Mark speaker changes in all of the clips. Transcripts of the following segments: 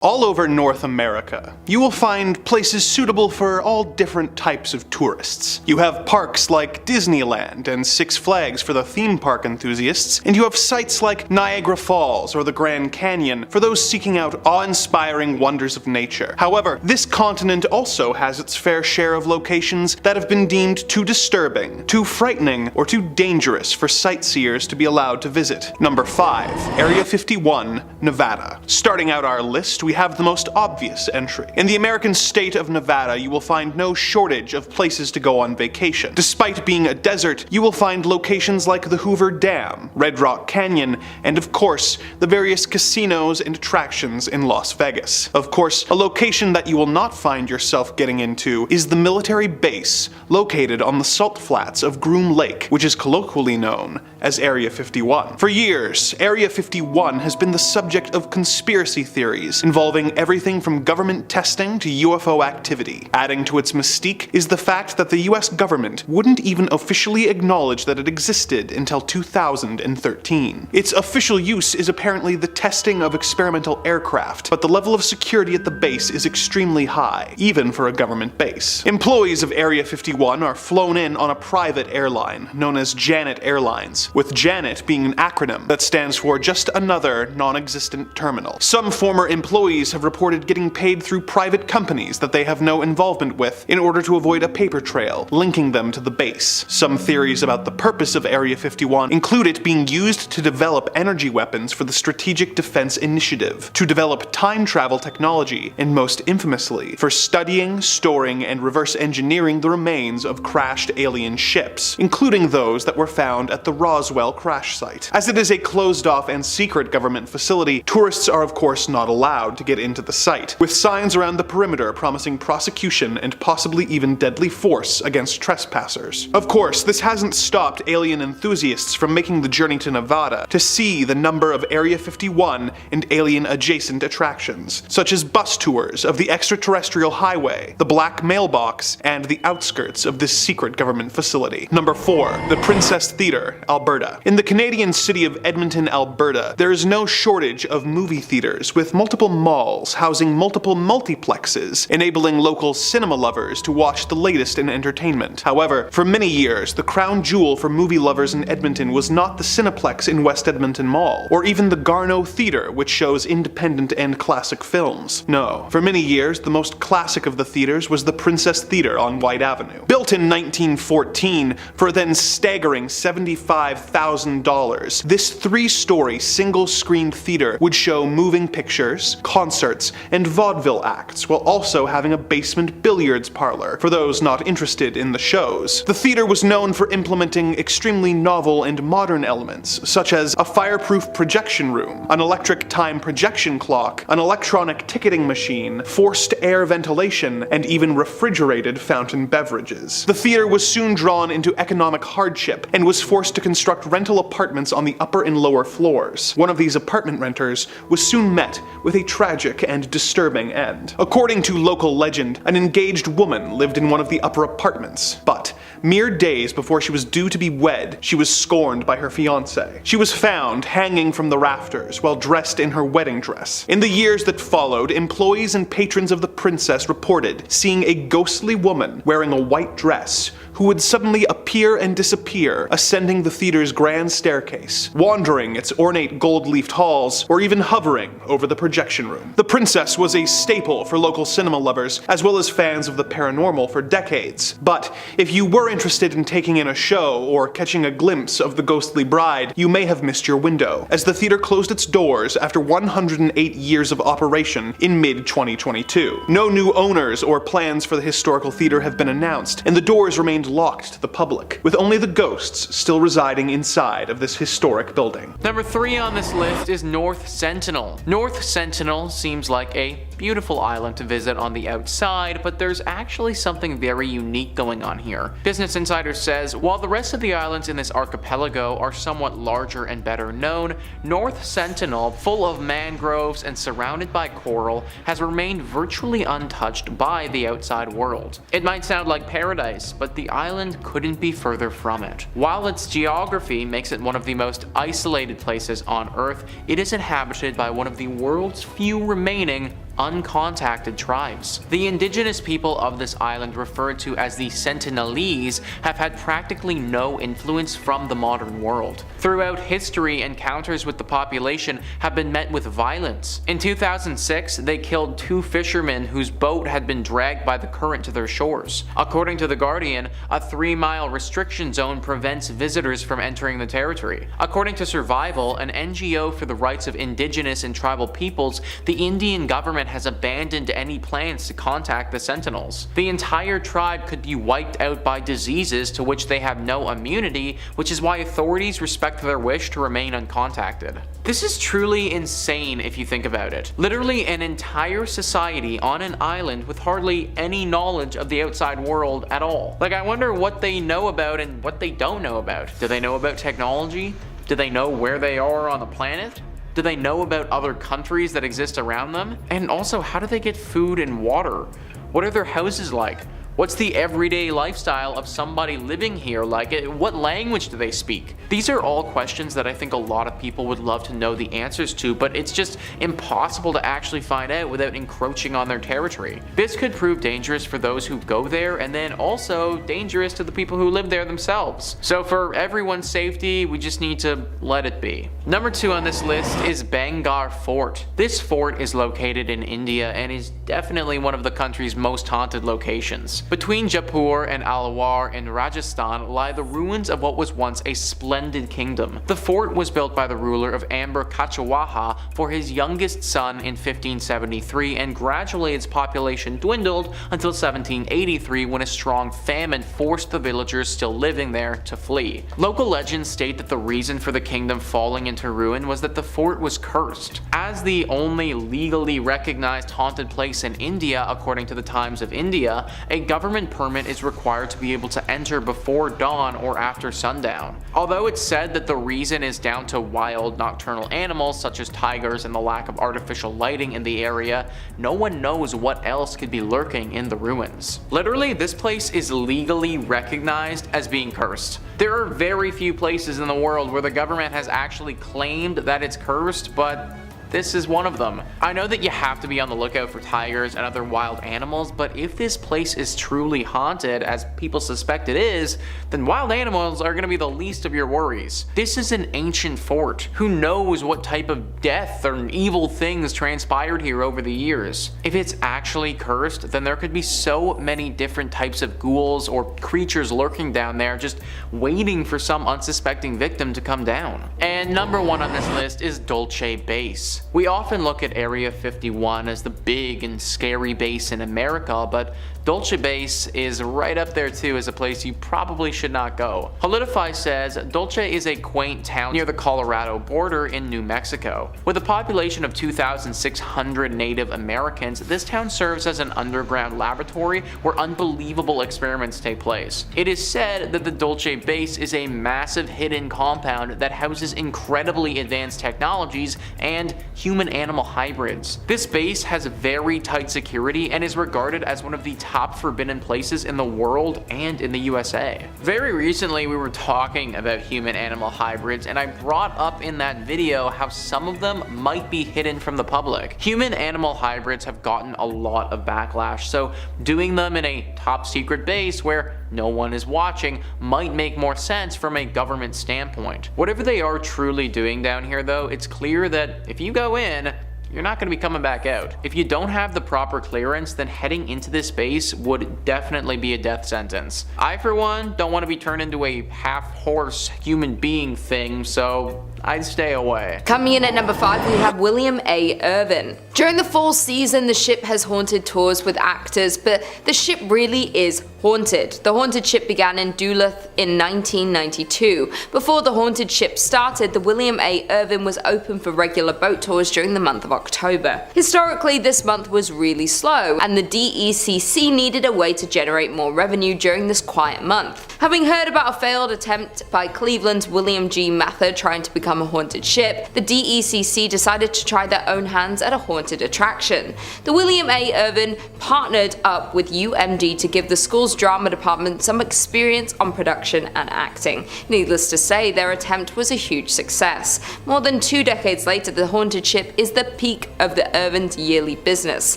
Speaker 1: All over North America, you will find places suitable for all different types of tourists. You have parks like Disneyland and Six Flags for the theme park enthusiasts, and you have sites like Niagara Falls or the Grand Canyon for those seeking out awe-inspiring wonders of nature. However, this continent also has its fair share of locations that have been deemed too disturbing, too frightening, or too dangerous for sightseers to be allowed to visit. Number 5. Area 51, Nevada. Starting out our list, we have the most obvious entry. In the American state of Nevada, you will find no shortage of places to go on vacation. Despite being a desert, you will find locations like the Hoover Dam, Red Rock Canyon, and of course, the various casinos and attractions in Las Vegas. Of course, a location that you will not find yourself getting into is the military base located on the salt flats of Groom Lake, which is colloquially known as Area 51. For years, Area 51 has been the subject of conspiracy theories involving everything from government testing to UFO activity. Adding to its mystique is the fact that the US government wouldn't even officially acknowledge that it existed until 2013. Its official use is apparently the testing of experimental aircraft, but the level of security at the base is extremely high, even for a government base. Employees of Area 51 are flown in on a private airline known as Janet Airlines, with Janet being an acronym that stands for just another non-existent terminal. Some former employees have reported getting paid through private companies that they have no involvement with in order to avoid a paper trail linking them to the base. Some theories about the purpose of Area 51 include it being used to develop energy weapons for the Strategic Defense Initiative, to develop time travel technology, and most infamously, for studying, storing, and reverse engineering the remains of crashed alien ships, including those that were found at the Roswell crash site. As it is a closed-off and secret government facility, tourists are of course not allowed to get into the site, with signs around the perimeter promising prosecution and possibly even deadly force against trespassers. Of course, this hasn't stopped alien enthusiasts from making the journey to Nevada to see the number of Area 51 and alien-adjacent attractions, such as bus tours of the extraterrestrial highway, the Black Mailbox, and the outskirts of this secret government facility. Number 4. The Princess Theatre, Alberta. In the Canadian city of Edmonton, Alberta, there is no shortage of movie theaters with multiple malls housing multiple multiplexes, enabling local cinema lovers to watch the latest in entertainment. However, for many years, the crown jewel for movie lovers in Edmonton was not the Cineplex in West Edmonton Mall, or even the Garneau Theatre, which shows independent and classic films. No, for many years, the most classic of the theaters was the Princess Theatre on White Avenue. Built in 1914 for a then staggering $75,000, this three-story single-screen theater would show moving pictures, concerts, and vaudeville acts, while also having a basement billiards parlor for those not interested in the shows. The theater was known for implementing extremely novel and modern elements, such as a fireproof projection room, an electric time projection clock, an electronic ticketing machine, forced air ventilation, and even refrigerated fountain beverages. The theater was soon drawn into economic hardship and was forced to construct rental apartments on the upper and lower floors. One of these apartment renters was soon met with a tragic and disturbing end. According to local legend, an engaged woman lived in one of the upper apartments, but mere days before she was due to be wed, she was scorned by her fiancé. She was found hanging from the rafters while dressed in her wedding dress. In the years that followed, employees and patrons of the princess reported seeing a ghostly woman wearing a white dress who would suddenly appear and disappear, ascending the theater's grand staircase, wandering its ornate gold-leafed halls, or even hovering over the projection room. The princess was a staple for local cinema lovers, as well as fans of the paranormal for decades. But if you were interested in taking in a show or catching a glimpse of the ghostly bride, you may have missed your window, as the theater closed its doors after 108 years of operation in mid-2022. No new owners or plans for the historical theater have been announced, and the doors remained locked to the public, with only the ghosts still residing inside of this historic building.
Speaker 2: Number 3 on this list is North Sentinel. North Sentinel seems like a beautiful island to visit on the outside, but there's actually something very unique going on here. Business Insider says, while the rest of the islands in this archipelago are somewhat larger and better known, North Sentinel, full of mangroves and surrounded by coral, has remained virtually untouched by the outside world. It might sound like paradise, but the island couldn't be further from it. While its geography makes it one of the most isolated places on Earth, it is inhabited by one of the world's few remaining uncontacted tribes. The indigenous people of this island, referred to as the Sentinelese, have had practically no influence from the modern world. Throughout history, encounters with the population have been met with violence. In 2006, they killed 2 fishermen whose boat had been dragged by the current to their shores. According to The Guardian, a 3-mile restriction zone prevents visitors from entering the territory. According to Survival, an NGO for the rights of indigenous and tribal peoples, the Indian government has abandoned any plans to contact the Sentinels. The entire tribe could be wiped out by diseases to which they have no immunity, which is why authorities respect their wish to remain uncontacted. This is truly insane if you think about it. Literally an entire society on an island with hardly any knowledge of the outside world at all. Like, I wonder what they know about and what they don't know about. Do they know about technology? Do they know where they are on the planet? Do they know about other countries that exist around them? And also, how do they get food and water? What are their houses like? What's the everyday lifestyle of somebody living here like? What language do they speak? These are all questions that I think a lot of people would love to know the answers to, but it's just impossible to actually find out without encroaching on their territory. This could prove dangerous for those who go there, and then also dangerous to the people who live there themselves. So for everyone's safety, we just need to let it be. Number 2 on this list is Bhangarh Fort. This fort is located in India and is definitely one of the country's most haunted locations. Between Jaipur and Alwar in Rajasthan lie the ruins of what was once a splendid kingdom. The fort was built by the ruler of Amber Kachawaha for his youngest son in 1573, and gradually its population dwindled until 1783, when a strong famine forced the villagers still living there to flee. Local legends state that the reason for the kingdom falling into ruin was that the fort was cursed. As the only legally recognized haunted place in India, according to the Times of India, a government permit is required to be able to enter before dawn or after sundown. Although it's said that the reason is down to wild nocturnal animals such as tigers and the lack of artificial lighting in the area, no one knows what else could be lurking in the ruins. Literally, this place is legally recognized as being cursed. There are very few places in the world where the government has actually claimed that it's cursed, but this is one of them. I know that you have to be on the lookout for tigers and other wild animals, but if this place is truly haunted, as people suspect it is, then wild animals are going to be the least of your worries. This is an ancient fort. Who knows what type of death or evil things transpired here over the years? If it's actually cursed, then there could be so many different types of ghouls or creatures lurking down there, just waiting for some unsuspecting victim to come down. And number 1 on this list is Dulce Base. We often look at Area 51 as the big and scary base in America, but Dulce Base is right up there too as a place you probably should not go. Holidify says Dulce is a quaint town near the Colorado border in New Mexico. With a population of 2,600 Native Americans, this town serves as an underground laboratory where unbelievable experiments take place. It is said that the Dulce Base is a massive hidden compound that houses incredibly advanced technologies and human-animal hybrids. This base has very tight security and is regarded as one of the top forbidden places in the world and in the USA. Very recently we were talking about human-animal hybrids, and I brought up in that video how some of them might be hidden from the public. Human-animal hybrids have gotten a lot of backlash, so doing them in a top secret base where no one is watching might make more sense from a government standpoint. Whatever they are truly doing down here though, it's clear that if you go in, you're not going to be coming back out. If you don't have the proper clearance, then heading into this base would definitely be a death sentence. I, for one, don't want to be turned into a half-horse human being thing, so I'd stay away.
Speaker 3: Coming in at number 5, we have William A. Irvin. During the fall season, the ship has haunted tours with actors, but the ship really is haunted. The haunted ship began in Duluth in 1992. Before the haunted ship started, the William A. Irvin was open for regular boat tours during the month of October. Historically, this month was really slow, and the DECC needed a way to generate more revenue during this quiet month. Having heard about a failed attempt by Cleveland's William G. Mather trying to become a haunted ship, the DECC decided to try their own hands at a haunted attraction. The William A. Irvin partnered up with UMD to give the school's school's drama department some experience on production and acting. Needless to say, their attempt was a huge success. More than 2 decades later, the haunted ship is the peak of the Irvin's yearly business.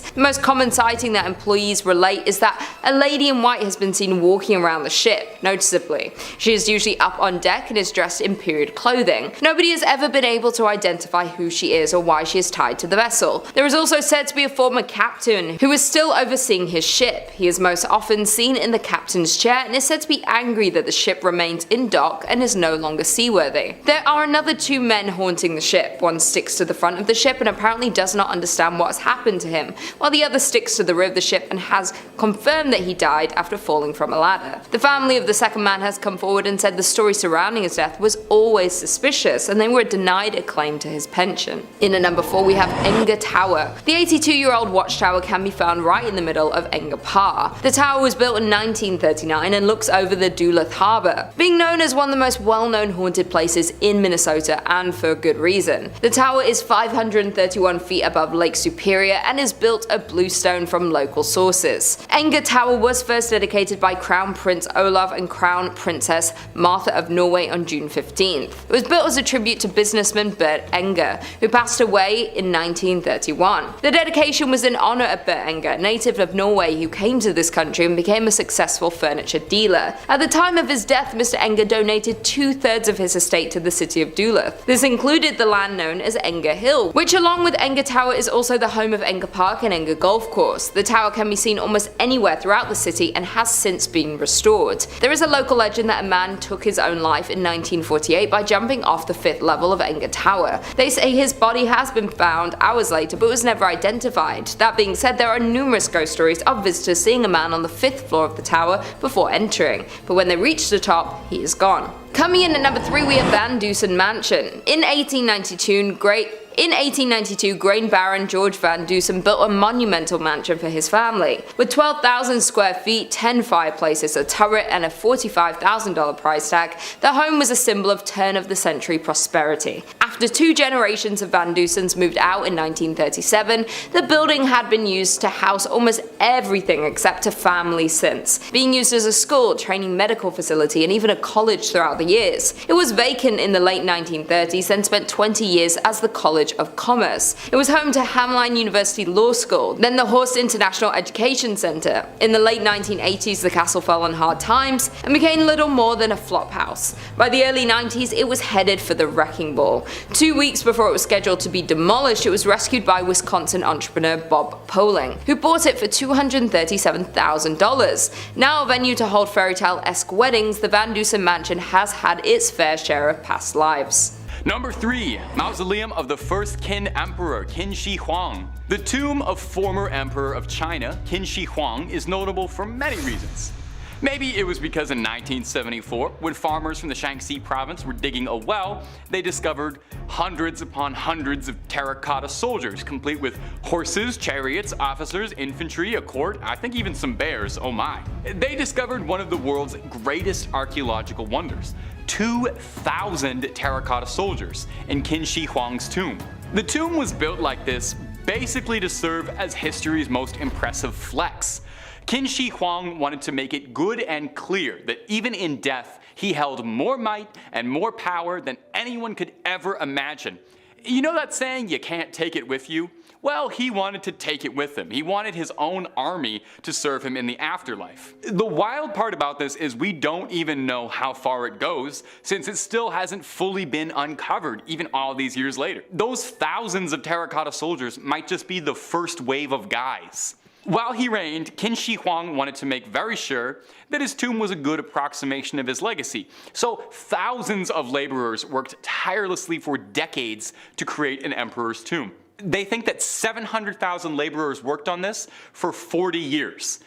Speaker 3: The most common sighting that employees relate is that a lady in white has been seen walking around the ship, noticeably. She is usually up on deck and is dressed in period clothing. Nobody has ever been able to identify who she is or why she is tied to the vessel. There is also said to be a former captain who is still overseeing his ship. He is most often seen in the captain's chair and is said to be angry that the ship remains in dock and is no longer seaworthy. There are another 2 men haunting the ship. One sticks to the front of the ship and apparently does not understand what has happened to him, while the other sticks to the rear of the ship and has confirmed that he died after falling from a ladder. The family of the second man has come forward and said the story surrounding his death was always suspicious and they were denied a claim to his pension. In at number 4 we have Enger Tower. The 82-year-old watchtower can be found right in the middle of Enger Park. The tower was built in 1939 and looks over the Duluth Harbor, being known as one of the most well-known haunted places in Minnesota, and for good reason. The tower is 531 feet above Lake Superior and is built of bluestone from local sources. Enger Tower was first dedicated by Crown Prince Olav and Crown Princess Martha of Norway on June 15th. It was built as a tribute to businessman Bert Enger, who passed away in 1931. The dedication was in honor of Bert Enger, a native of Norway who came to this country and became a successful furniture dealer. At the time of his death, Mr. Enger donated 2/3 of his estate to the city of Duluth. This included the land known as Enger Hill, which along with Enger Tower is also the home of Enger Park and Enger Golf Course. The tower can be seen almost anywhere throughout the city and has since been restored. There is a local legend that a man took his own life in 1948 by jumping off the 5th level of Enger Tower. They say his body has been found hours later but was never identified. That being said, there are numerous ghost stories of visitors seeing a man on the 5th floor of the tower before entering, but when they reach the top, he is gone. Coming in at number 3 we have Van Dusen Mansion. In 1892, Grain Baron George Van Dusen built a monumental mansion for his family. With 12,000 square feet, 10 fireplaces, a turret, and a $45,000 price tag, the home was a symbol of turn-of-the-century prosperity. After 2 generations of Van Dusens moved out in 1937, the building had been used to house almost everything except a family since, being used as a school, training medical facility, and even a college throughout the years. It was vacant in the late 1930s, then spent 20 years as the College of Commerce. It was home to Hamline University Law School, then the Horst International Education Center. In the late 1980s, the castle fell on hard times and became little more than a flop house. By the early 90s, it was headed for the wrecking ball. 2 weeks before it was scheduled to be demolished, it was rescued by Wisconsin entrepreneur Bob Poling, who bought it for $237,000. Now a venue to hold fairy tale-esque weddings, the Van Dusen Mansion has had its fair share of past lives.
Speaker 4: Number 3. Mausoleum of the first Qin Emperor, Qin Shi Huang. The tomb of former Emperor of China, Qin Shi Huang, is notable for many reasons. Maybe it was because in 1974, when farmers from the Shaanxi province were digging a well, they discovered hundreds upon hundreds of terracotta soldiers, complete with horses, chariots, officers, infantry, a court, I think even some bears, oh my. They discovered one of the world's greatest archaeological wonders. 2,000 terracotta soldiers in Qin Shi Huang's tomb. The tomb was built like this basically to serve as history's most impressive flex. Qin Shi Huang wanted to make it good and clear that even in death, he held more might and more power than anyone could ever imagine. You know that saying, you can't take it with you? Well, he wanted to take it with him. He wanted his own army to serve him in the afterlife. The wild part about this is we don't even know how far it goes, since it still hasn't fully been uncovered, even all these years later. Those thousands of terracotta soldiers might just be the first wave of guys. While he reigned, Qin Shi Huang wanted to make very sure that his tomb was a good approximation of his legacy, so thousands of laborers worked tirelessly for decades to create an emperor's tomb. They think that 700,000 laborers worked on this for 40 years.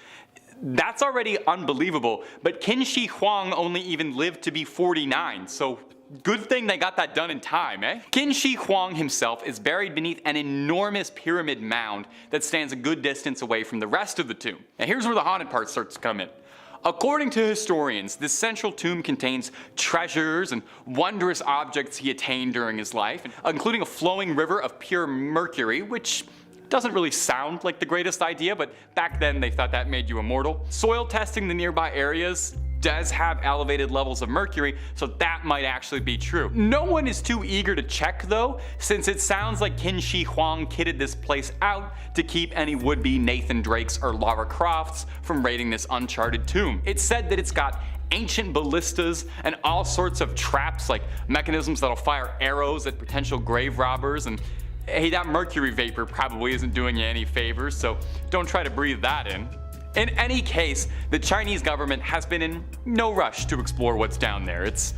Speaker 4: That's already unbelievable, but Qin Shi Huang only even lived to be 49, so good thing they got that done in time, eh? Qin Shi Huang himself is buried beneath an enormous pyramid mound that stands a good distance away from the rest of the tomb. Now here's where the haunted part starts to come in. According to historians, this central tomb contains treasures and wondrous objects he attained during his life, including a flowing river of pure mercury, which Doesn't really sound like the greatest idea, but back then they thought that made you immortal. Soil testing the nearby areas does have elevated levels of mercury, so that might actually be true. No one is too eager to check though, since it sounds like Qin Shi Huang kitted this place out to keep any would-be Nathan Drakes or Lara Crofts from raiding this uncharted tomb. It's said that it's got ancient ballistas and all sorts of traps like mechanisms that'll fire arrows at potential grave robbers, and hey, that mercury vapor probably isn't doing you any favors, so don't try to breathe that in. In any case, the Chinese government has been in no rush to explore what's down there. It's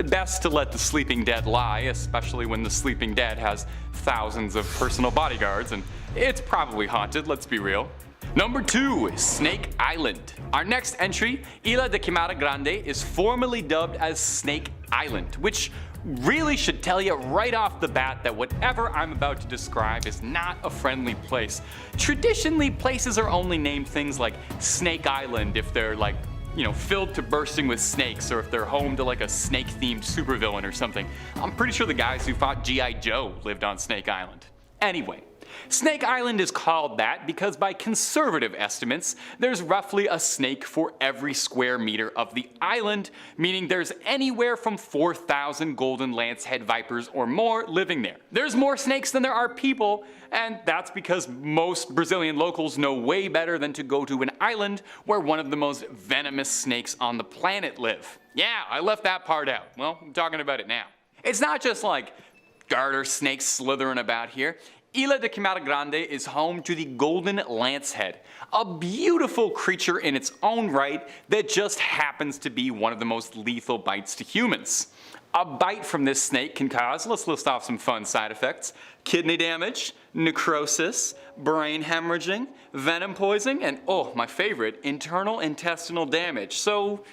Speaker 4: best to let the sleeping dead lie, especially when the sleeping dead has thousands of personal bodyguards, and it's probably haunted, let's be real. Number 2 is Snake Island. Our next entry, Isla de Quimara Grande, is formally dubbed as Snake Island, which really should tell you right off the bat that whatever I'm about to describe is not a friendly place. Traditionally, places are only named things like Snake Island if they're like, you know, filled to bursting with snakes, or if they're home to like a snake-themed supervillain or something. I'm pretty sure the guys who fought G.I. Joe lived on Snake Island. Anyway, Snake Island is called that because by conservative estimates, there's roughly a snake for every square meter of the island, meaning there's anywhere from 4,000 golden lancehead vipers or more living there. There's more snakes than there are people, and that's because most Brazilian locals know way better than to go to an island where one of the most venomous snakes on the planet live. Yeah, I left that part out. Well, I'm talking about it now. It's not just like garter snakes slithering about here. Isla de Quimara Grande is home to the golden lancehead, a beautiful creature in its own right that just happens to be one of the most lethal bites to humans. A bite from this snake can cause, let's list off some fun side effects: kidney damage, necrosis, brain hemorrhaging, venom poisoning, and oh, my favorite, internal intestinal damage. So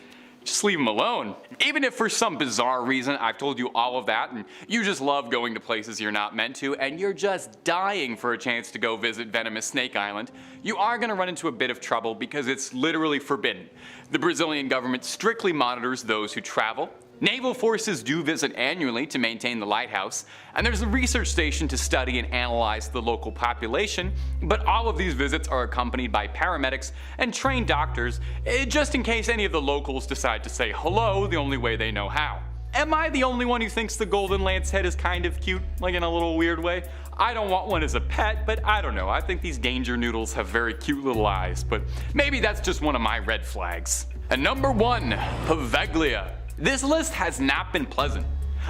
Speaker 4: just leave them alone. Even if for some bizarre reason I've told you all of that and you just love going to places you're not meant to and you're just dying for a chance to go visit venomous Snake Island, you are going to run into a bit of trouble because it's literally forbidden. The Brazilian government strictly monitors those who travel. Naval forces do visit annually to maintain the lighthouse, and there's a research station to study and analyze the local population, but all of these visits are accompanied by paramedics and trained doctors, just in case any of the locals decide to say hello the only way they know how. Am I the only one who thinks the golden lancehead is kind of cute, like in a little weird way? I don't want one as a pet, but I don't know, I think these danger noodles have very cute little eyes, but maybe that's just one of my red flags. And number 1, Poveglia. This list has not been pleasant.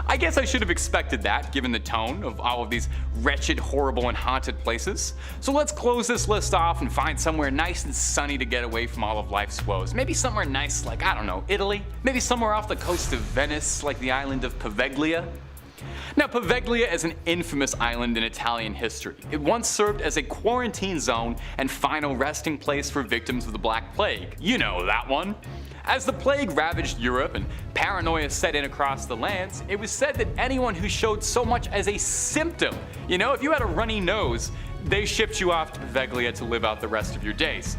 Speaker 4: I guess I should have expected that, given the tone of all of these wretched, horrible, and haunted places. So let's close this list off and find somewhere nice and sunny to get away from all of life's woes. Maybe somewhere nice like, I don't know, Italy? Maybe somewhere off the coast of Venice, like the island of Poveglia? Now, Poveglia is an infamous island in Italian history. It once served as a quarantine zone and final resting place for victims of the Black Plague. You know that one. As the plague ravaged Europe and paranoia set in across the lands, it was said that anyone who showed so much as a symptom, you know, if you had a runny nose, they shipped you off to Poveglia to live out the rest of your days.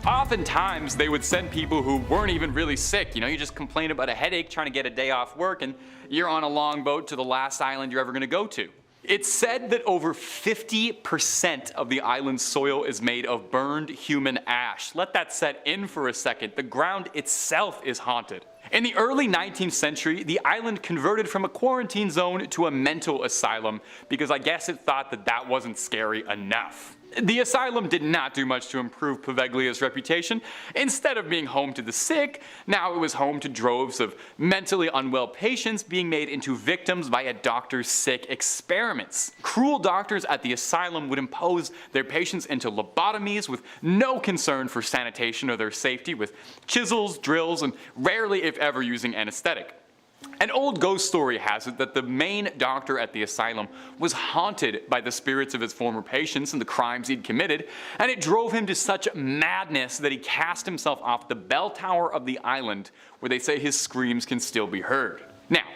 Speaker 4: Oftentimes, they would send people who weren't even really sick. You know, you just complain about a headache trying to get a day off work and you're on a longboat to the last island you're ever going to go to. It's said that over 50% of the island's soil is made of burned human ash. Let that set in for a second. The ground itself is haunted. In the early 19th century, the island converted from a quarantine zone to a mental asylum because I guess it thought that that wasn't scary enough. The asylum did not do much to improve Poveglia's reputation. Instead of being home to the sick, now it was home to droves of mentally unwell patients being made into victims via doctors' sick experiments. Cruel doctors at the asylum would impose their patients into lobotomies with no concern for sanitation or their safety, with chisels, drills, and rarely if ever using anesthetic. An old ghost story has it that the main doctor at the asylum was haunted by the spirits of his former patients and the crimes he'd committed, and it drove him to such madness that he cast himself off the bell tower of the island, where they say his screams can still be heard. Now,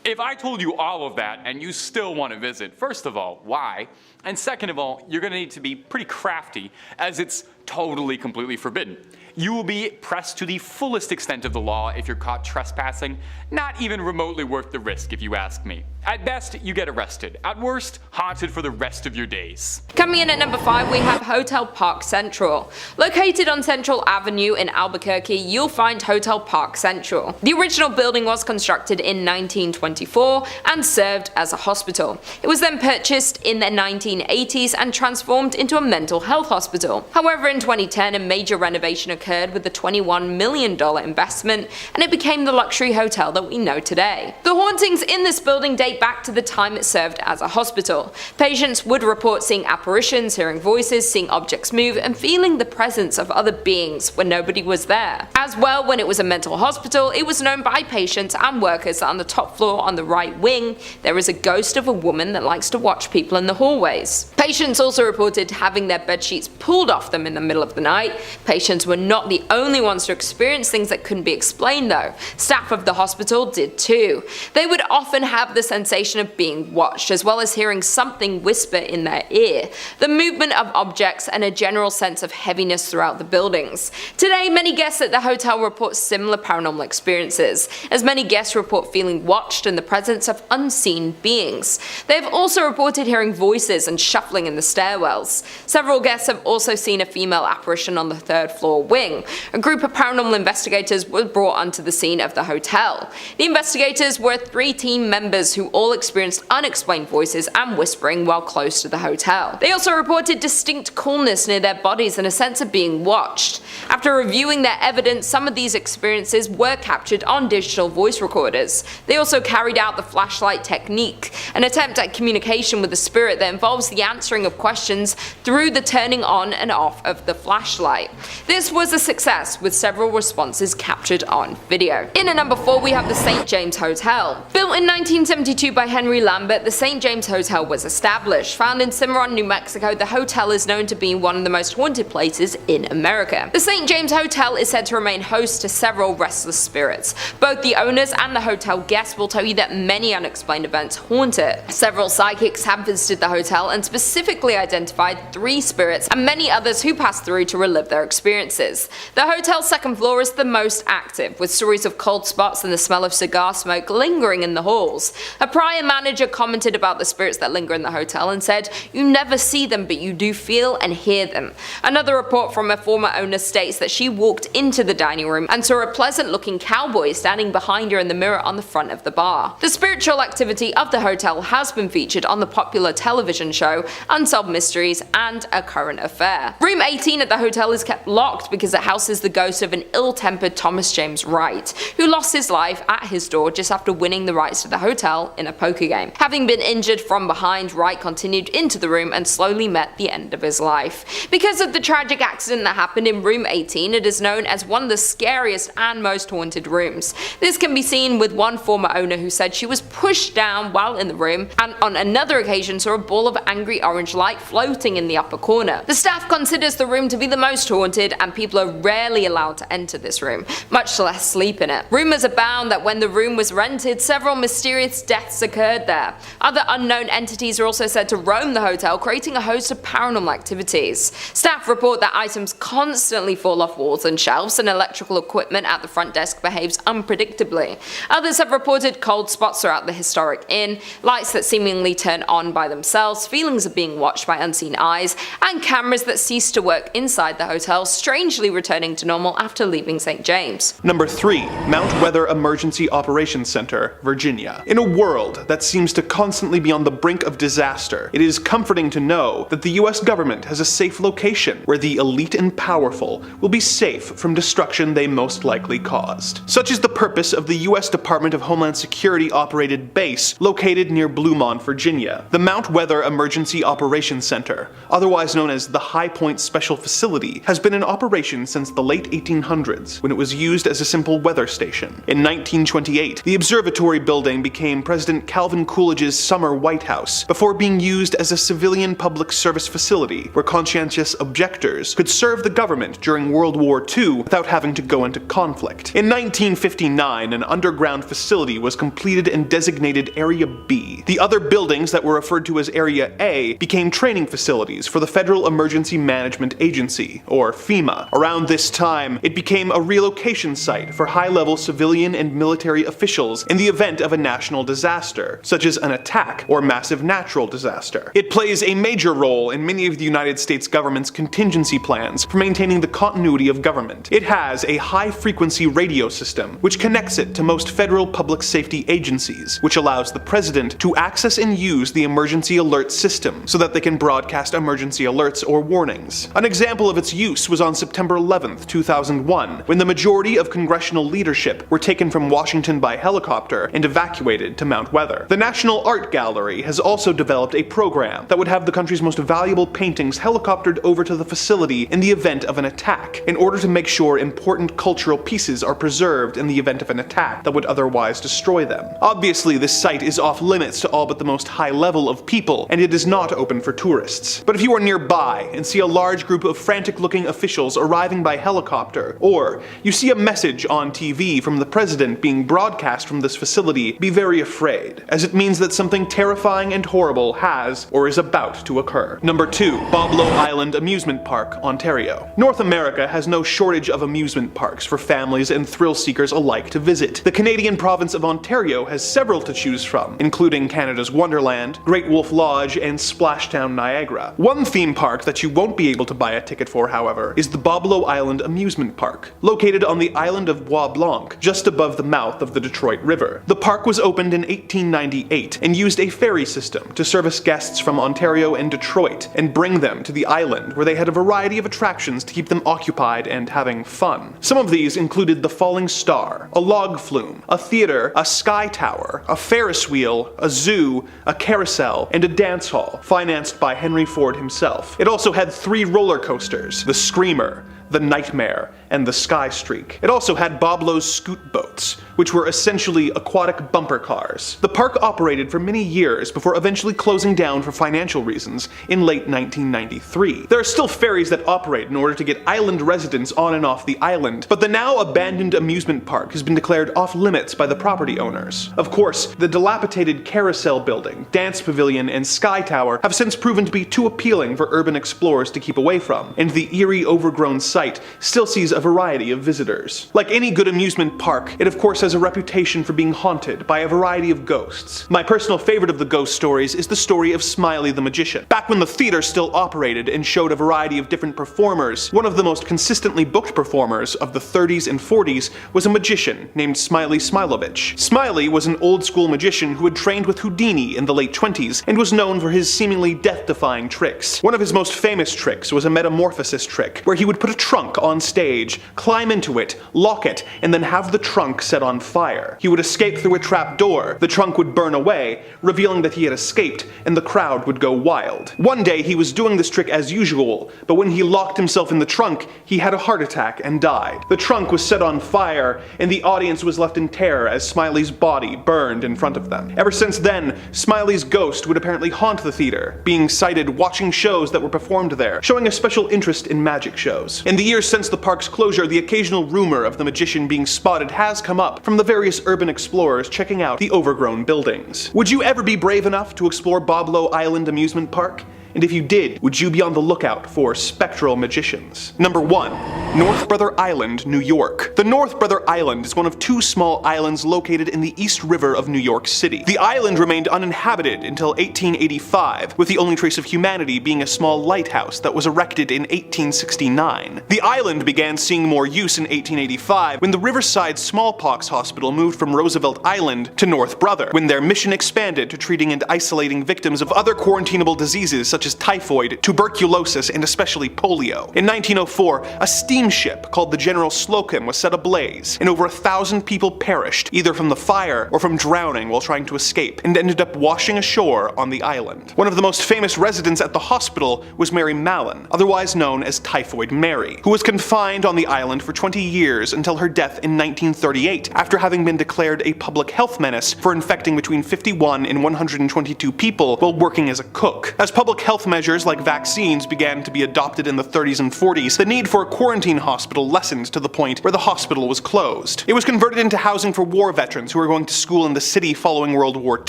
Speaker 4: if I told you all of that and you still want to visit, first of all, why? And second of all, you're going to need to be pretty crafty, as it's totally completely forbidden. You will be pressed to the fullest extent of the law if you're caught trespassing, not even remotely worth the risk if you ask me. At best, you get arrested. At worst, haunted for the rest of your days.
Speaker 3: Coming in at number 5, we have Hotel Parq Central. Located on Central Avenue in Albuquerque, you'll find Hotel Parq Central. The original building was constructed in 1924 and served as a hospital. It was then purchased in the 1980s and transformed into a mental health hospital. However, in 2010, a major renovation occurred with a $21 million investment, and it became the luxury hotel that we know today. The hauntings in this building date back to the time it served as a hospital. Patients would report seeing apparitions, hearing voices, seeing objects move, and feeling the presence of other beings when nobody was there. As well, when it was a mental hospital, it was known by patients and workers that on the top floor on the right wing, there is a ghost of a woman that likes to watch people in the hallways. Patients also reported having their bedsheets pulled off them in the middle of the night. Patients were not the only ones to experience things that couldn't be explained though. Staff of the hospital did too. They would often have the sensation of being watched, as well as hearing something whisper in their ear, the movement of objects, and a general sense of heaviness throughout the buildings. Today, many guests at the hotel report similar paranormal experiences, as many guests report feeling watched and the presence of unseen beings. They have also reported hearing voices and shuffling in the stairwells. Several guests have also seen a female apparition on the 3rd floor wing. A group of paranormal investigators were brought onto the scene of the hotel. The investigators were 3 team members who all experienced unexplained voices and whispering while close to the hotel. They also reported distinct coolness near their bodies and a sense of being watched. After reviewing their evidence, some of these experiences were captured on digital voice recorders. They also carried out the flashlight technique, an attempt at communication with the spirit that involves the answering of questions through the turning on and off of the flashlight. This was a success, with several responses captured on video. In at number 4, we have the St. James Hotel. Built in 1972 by Henry Lambert, the St. James Hotel was established. Found in Cimarron, New Mexico, the hotel is known to be one of the most haunted places in America. The St. James Hotel is said to remain host to several restless spirits. Both the owners and the hotel guests will tell you that many unexplained events haunt it. Several psychics have visited the hotel and specifically identified 3 spirits and many others who passed through to relive their experiences. The hotel's 2nd floor is the most active, with stories of cold spots and the smell of cigar smoke lingering in the halls. A prior manager commented about the spirits that linger in the hotel and said, "You never see them, but you do feel and hear them." Another report from a former owner states that she walked into the dining room and saw a pleasant-looking cowboy standing behind her in the mirror on the front of the bar. The spiritual activity of the hotel has been featured on the popular television show Unsolved Mysteries and A Current Affair. Room 18 at the hotel is kept locked because it houses the ghost of an ill-tempered Thomas James Wright, who lost his life at his door just after winning the rights to the hotel in a poker game. Having been injured from behind, Wright continued into the room and slowly met the end of his life. Because of the tragic accident that happened in room 18, it is known as one of the scariest and most haunted rooms. This can be seen with one former owner who said she was pushed down while in the room, and on another occasion saw a ball of angry orange light floating in the upper corner. The staff considers the room to be the most haunted, and people are rarely allowed to enter this room, much less sleep in it. Rumors abound that when the room was rented, several mysterious deaths occurred there. Other unknown entities are also said to roam the hotel, creating a host of paranormal activities. Staff report that items constantly fall off walls and shelves, and electrical equipment at the front desk behaves unpredictably. Others have reported cold spots throughout the historic inn, lights that seemingly turn on by themselves, feelings of being watched by unseen eyes, and cameras that cease to work inside the hotel, strangely returning to normal after leaving St. James.
Speaker 1: Number 3. Mount Weather Emergency Operations Center, Virginia. In a world that seems to constantly be on the brink of disaster, it is comforting to know that the US government has a safe location where the elite and powerful will be safe from destruction they most likely caused. Such is the purpose of the US Department of Homeland Security operated base located near Bluemont, Virginia. The Mount Weather Emergency Operations Center, otherwise known as the High Point Special Facility, has been in operation since the late 1800s, when it was used as a simple weather station. In 1928, the observatory building became President Calvin Coolidge's summer White House, before being used as a civilian public service facility where conscientious objectors could serve the government during World War II without having to go into conflict. In 1959, an underground facility was completed and designated Area B. The other buildings that were referred to as Area A today became training facilities for the Federal Emergency Management Agency, or FEMA. Around this time, it became a relocation site for high-level civilian and military officials in the event of a national disaster, such as an attack or massive natural disaster. It plays a major role in many of the United States government's contingency plans for maintaining the continuity of government. It has a high-frequency radio system, which connects it to most federal public safety agencies, which allows the president to access and use the emergency alert system so that they can broadcast emergency alerts or warnings. An example of its use was on September 11th, 2001, when the majority of congressional leadership were taken from Washington by helicopter and evacuated to Mount Weather. The National Art Gallery has also developed a program that would have the country's most valuable paintings helicoptered over to the facility in the event of an attack, in order to make sure important cultural pieces are preserved in the event of an attack that would otherwise destroy them. Obviously, this site is off limits to all but the most high level of people, and it is not open for tourists. But if you are nearby and see a large group of frantic-looking officials arriving by helicopter, or you see a message on TV from the president being broadcast from this facility, be very afraid, as it means that something terrifying and horrible has or is about to occur. Number 2. Boblo Island Amusement Park, Ontario. North America has no shortage of amusement parks for families and thrill seekers alike to visit. The Canadian province of Ontario has several to choose from, including Canada's Wonderland, Great Wolf Lodge, and Splashdown Niagara. One theme park that you won't be able to buy a ticket for, however, is the Boblo Island Amusement Park, located on the island of Bois Blanc, just above the mouth of the Detroit River. The park was opened in 1898 and used a ferry system to service guests from Ontario and Detroit and bring them to the island, where they had a variety of attractions to keep them occupied and having fun. Some of these included the Falling Star, a log flume, a theater, a sky tower, a Ferris wheel, a zoo, a carousel, and a dance hall, financed by Henry Ford himself. It also had 3 roller coasters, the Screamer, the Nightmare, and the Sky Streak. It also had Boblo's scoot boats, which were essentially aquatic bumper cars. The park operated for many years before eventually closing down for financial reasons in late 1993. There are still ferries that operate in order to get island residents on and off the island, but the now abandoned amusement park has been declared off limits by the property owners. Of course, the dilapidated carousel building, dance pavilion, and sky tower have since proven to be too appealing for urban explorers to keep away from, and the eerie overgrown site still sees a variety of visitors. Like any good amusement park, it of course has a reputation for being haunted by a variety of ghosts. My personal favorite of the ghost stories is the story of Smiley the Magician. Back when the theater still operated and showed a variety of different performers, one of the most consistently booked performers of the 30s and 40s was a magician named Smiley Smilovich. Smiley was an old-school magician who had trained with Houdini in the late 20s and was known for his seemingly death-defying tricks. One of his most famous tricks was a metamorphosis trick, where he would put a trunk on stage, climb into it, lock it, and then have the trunk set on fire. He would escape through a trap door, the trunk would burn away, revealing that he had escaped, and the crowd would go wild. One day he was doing this trick as usual, but when he locked himself in the trunk, he had a heart attack and died. The trunk was set on fire, and the audience was left in terror as Smiley's body burned in front of them. Ever since then, Smiley's ghost would apparently haunt the theater, being sighted watching shows that were performed there, showing a special interest in magic shows. In the years since the park's closure, the occasional rumor of the magician being spotted has come up from the various urban explorers checking out the overgrown buildings. Would you ever be brave enough to explore Boblo Island Amusement Park? And if you did, would you be on the lookout for spectral magicians? Number 1. North Brother Island, New York. The North Brother Island is one of 2 small islands located in the East River of New York City. The island remained uninhabited until 1885, with the only trace of humanity being a small lighthouse that was erected in 1869. The island began seeing more use in 1885 when the Riverside Smallpox Hospital moved from Roosevelt Island to North Brother, when their mission expanded to treating and isolating victims of other quarantinable diseases such as typhoid, tuberculosis, and especially polio. In 1904, a steamship called the General Slocum was set ablaze, and over 1,000 people perished, either from the fire or from drowning while trying to escape, and ended up washing ashore on the island. One of the most famous residents at the hospital was Mary Mallon, otherwise known as Typhoid Mary, who was confined on the island for 20 years until her death in 1938, after having been declared a public health menace for infecting between 51 and 122 people while working as a cook. As public health measures like vaccines began to be adopted in the 30s and 40s, the need for a quarantine routine hospital lessened to the point where the hospital was closed. It was converted into housing for war veterans who were going to school in the city following World War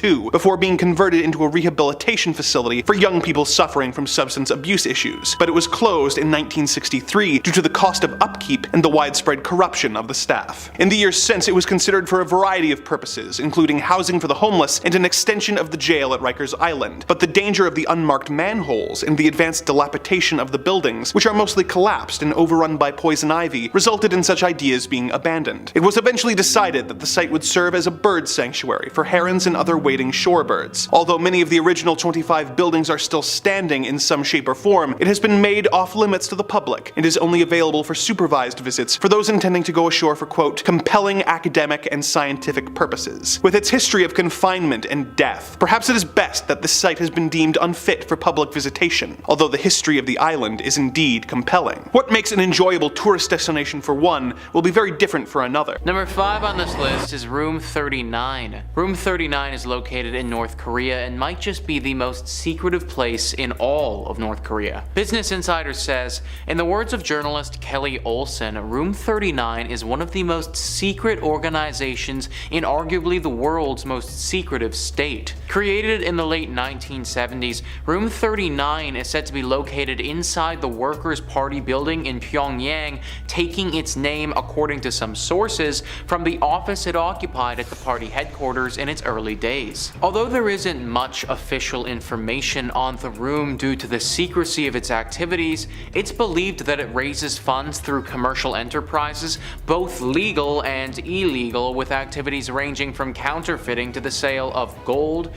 Speaker 1: II, before being converted into a rehabilitation facility for young people suffering from substance abuse issues, but it was closed in 1963 due to the cost of upkeep and the widespread corruption of the staff. In the years since, it was considered for a variety of purposes, including housing for the homeless and an extension of the jail at Rikers Island, but the danger of the unmarked manholes and the advanced dilapidation of the buildings, which are mostly collapsed and overrun by poison ivy, resulted in such ideas being abandoned. It was eventually decided that the site would serve as a bird sanctuary for herons and other wading shorebirds. Although many of the original 25 buildings are still standing in some shape or form, it has been made off limits to the public and is only available for supervised visits for those intending to go ashore for, quote, compelling academic and scientific purposes. With its history of confinement and death, perhaps it is best that this site has been deemed unfit for public visitation, although the history of the island is indeed compelling. What makes an enjoyable tourist destination for one will be very different for another.
Speaker 2: Number 5 on this list is Room 39. Room 39 is located in North Korea and might just be the most secretive place in all of North Korea. Business Insider says, in the words of journalist Kelly Olson, Room 39 is one of the most secret organizations in arguably the world's most secretive state. Created in the late 1970s, Room 39 is said to be located inside the Workers' Party building in Pyongyang, taking its name, according to some sources, from the office it occupied at the party headquarters in its early days. Although there isn't much official information on the room due to the secrecy of its activities, it's believed that it raises funds through commercial enterprises, both legal and illegal, with activities ranging from counterfeiting to the sale of gold,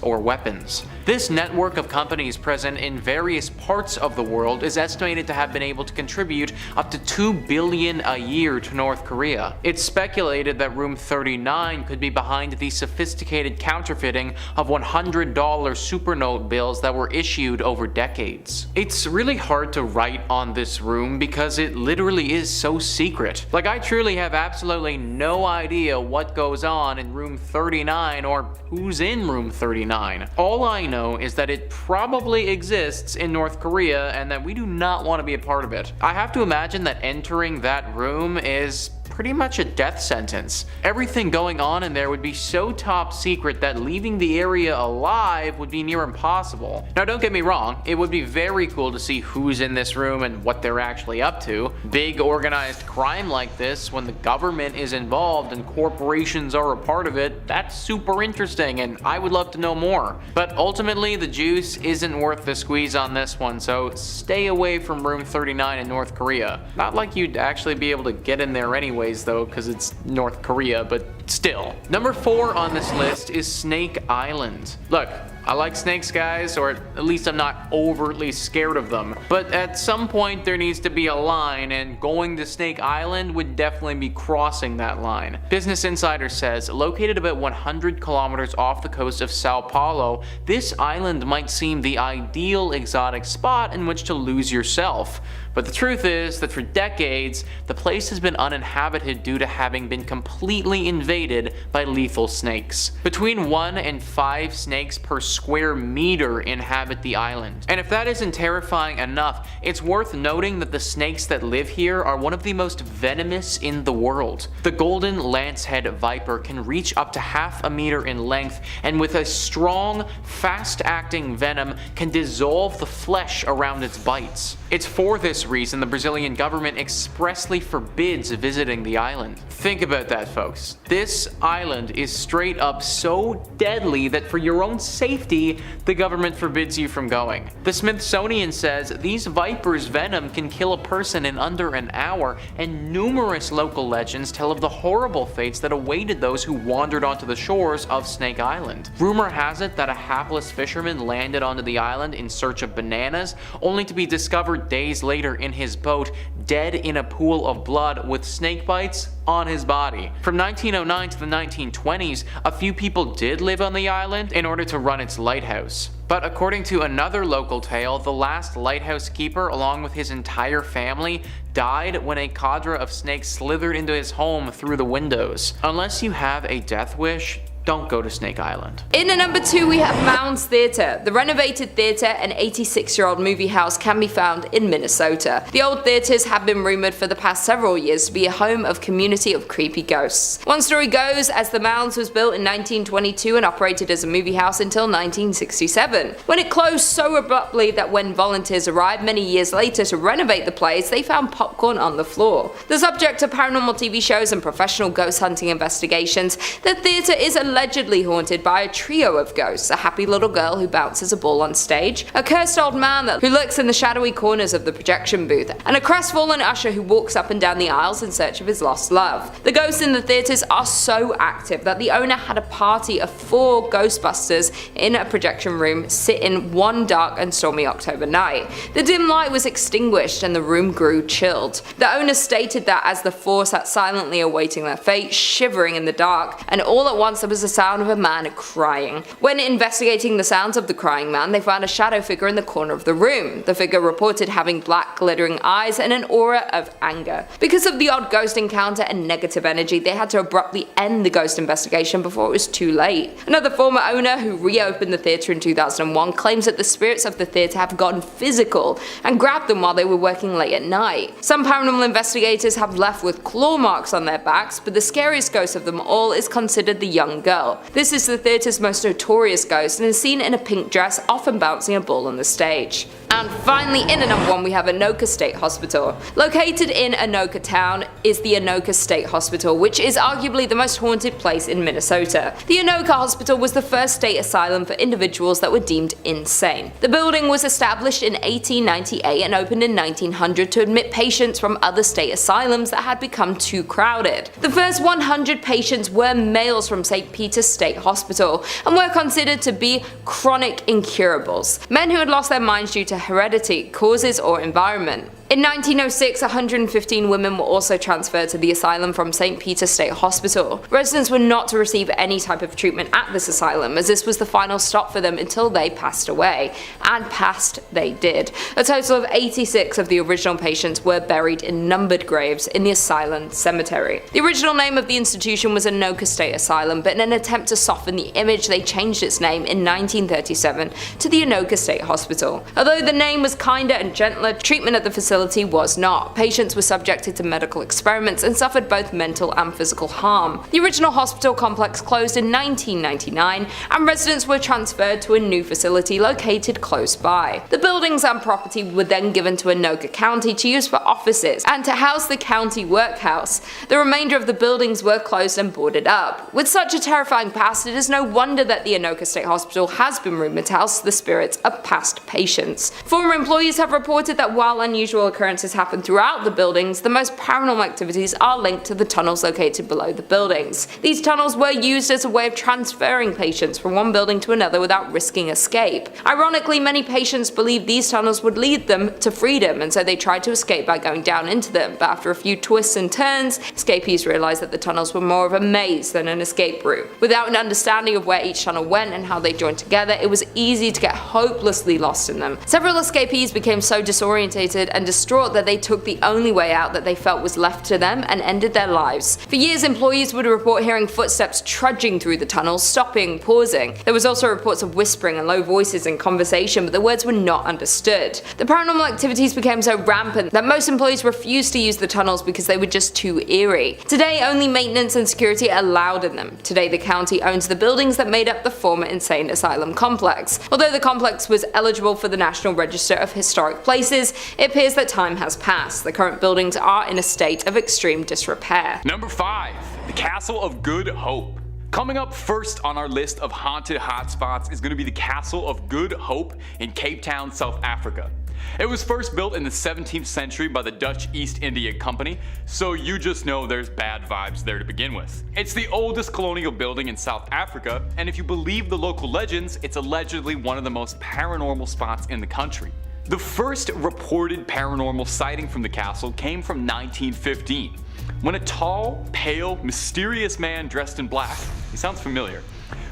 Speaker 2: or weapons. This network of companies present in various parts of the world is estimated to have been able to contribute up to $2 billion a year to North Korea. It's speculated that Room 39 could be behind the sophisticated counterfeiting of $100 supernote bills that were issued over decades. It's really hard to write on this room because it literally is so secret. Like, I truly have absolutely no idea what goes on in Room 39 or who's in Room 39. All I know is that it probably exists in North Korea and that we do not want to be a part of it. I have to imagine that entering that room is pretty much a death sentence. Everything going on in there would be so top secret that leaving the area alive would be near impossible. Now, don't get me wrong, it would be very cool to see who's in this room and what they're actually up to. Big organized crime like this, when the government is involved and corporations are a part of it, that's super interesting and I would love to know more. But ultimately, the juice isn't worth the squeeze on this one, so stay away from Room 39 in North Korea. Not like you'd actually be able to get in there anyways though, because it's North Korea, but still. Number 4 on this list is Snake Island. Look, I like snakes, guys, or at least I'm not overtly scared of them. But at some point there needs to be a line, and going to Snake Island would definitely be crossing that line. Business Insider says, located about 100 kilometers off the coast of Sao Paulo, this island might seem the ideal exotic spot in which to lose yourself. But the truth is that for decades, the place has been uninhabited due to having been completely invaded by lethal snakes. Between 1 and 5 snakes per square meter inhabit the island. And if that isn't terrifying enough, it's worth noting that the snakes that live here are one of the most venomous in the world. The golden lancehead viper can reach up to half a meter in length, and with a strong, fast-acting venom can dissolve the flesh around its bites. It's for this reason the Brazilian government expressly forbids visiting the island. Think about that, folks. This island is straight up so deadly that for your own safety, the government forbids you from going. The Smithsonian says these vipers' venom can kill a person in under an hour, and numerous local legends tell of the horrible fates that awaited those who wandered onto the shores of Snake Island. Rumor has it that a hapless fisherman landed onto the island in search of bananas, only to be discovered days later in his boat, dead in a pool of blood with snake bites on his body. From 1909 to the 1920s, a few people did live on the island in order to run its lighthouse. But according to another local tale, the last lighthouse keeper, along with his entire family, died when a cadre of snakes slithered into his home through the windows. Unless you have a death wish, don't go to Snake Island.
Speaker 3: In at number 2 we have Mounds Theater. The renovated theater, an 86-year-old movie house, can be found in Minnesota. The old theaters have been rumored for the past several years to be a home of community of creepy ghosts. One story goes, as the Mounds was built in 1922 and operated as a movie house until 1967, when it closed so abruptly that when volunteers arrived many years later to renovate the place, they found popcorn on the floor. The subject of paranormal TV shows and professional ghost hunting investigations, the theater is allegedly haunted by a trio of ghosts: a happy little girl who bounces a ball on stage, a cursed old man who lurks in the shadowy corners of the projection booth, and a crestfallen usher who walks up and down the aisles in search of his lost love. The ghosts in the theaters are so active that the owner had a party of 4 Ghostbusters in a projection room sit in one dark and stormy October night. The dim light was extinguished and the room grew chilled. The owner stated that as the 4 sat silently awaiting their fate, shivering in the dark, and all at once there was the sound of a man crying. When investigating the sounds of the crying man, they found a shadow figure in the corner of the room. The figure reported having black glittering eyes and an aura of anger. Because of the odd ghost encounter and negative energy, they had to abruptly end the ghost investigation before it was too late. Another former owner who reopened the theatre in 2001 claims that the spirits of the theatre have gotten physical and grabbed them while they were working late at night. Some paranormal investigators have left with claw marks on their backs, but the scariest ghost of them all is considered the young girl. This is the theatre's most notorious ghost and is seen in a pink dress, often bouncing a ball on the stage. And finally, in at number 1 we have Anoka State Hospital. Located in Anoka town is the Anoka State Hospital, which is arguably the most haunted place in Minnesota. The Anoka Hospital was the first state asylum for individuals that were deemed insane. The building was established in 1898 and opened in 1900 to admit patients from other state asylums that had become too crowded. The first 100 patients were males from St. Peter's State Hospital and were considered to be chronic incurables, men who had lost their minds due to heredity, causes, or environment. In 1906, 115 women were also transferred to the asylum from St. Peter's State Hospital. Residents were not to receive any type of treatment at this asylum, as this was the final stop for them until they passed away. And passed they did. A total of 86 of the original patients were buried in numbered graves in the asylum cemetery. The original name of the institution was Anoka State Asylum, but in an attempt to soften the image, they changed its name in 1937 to the Anoka State Hospital. Although the name was kinder and gentler, treatment at the facility was not. Patients were subjected to medical experiments and suffered both mental and physical harm. The original hospital complex closed in 1999 and residents were transferred to a new facility located close by. The buildings and property were then given to Anoka County to use for offices and to house the county workhouse. The remainder of the buildings were closed and boarded up. With such a terrifying past, it is no wonder that the Anoka State Hospital has been rumored to house the spirits of past patients. Former employees have reported that while unusual occurrences happen throughout the buildings, the most paranormal activities are linked to the tunnels located below the buildings. These tunnels were used as a way of transferring patients from one building to another without risking escape. Ironically, many patients believed these tunnels would lead them to freedom, and so they tried to escape by going down into them, but after a few twists and turns, escapees realized that the tunnels were more of a maze than an escape route. Without an understanding of where each tunnel went and how they joined together, it was easy to get hopelessly lost in them. Several escapees became so disorientated and distraught that they took the only way out that they felt was left to them and ended their lives. For years, employees would report hearing footsteps trudging through the tunnels, stopping, pausing. There was also reports of whispering and low voices in conversation, but the words were not understood. The paranormal activities became so rampant that most employees refused to use the tunnels because they were just too eerie. Today, only maintenance and security are allowed in them. Today, the county owns the buildings that made up the former insane asylum complex. Although the complex was eligible for the National Register of Historic Places, it appears that time has passed. The current buildings are in a state of extreme disrepair.
Speaker 4: Number 5. The Castle of Good Hope. Coming up first on our list of haunted hotspots is going to be the Castle of Good Hope in Cape Town, South Africa. It was first built in the 17th century by the Dutch East India Company, so you just know there's bad vibes there to begin with. It's the oldest colonial building in South Africa, and if you believe the local legends, it's allegedly one of the most paranormal spots in the country. The first reported paranormal sighting from the castle came from 1915, when a tall, pale, mysterious man dressed in black, he sounds familiar,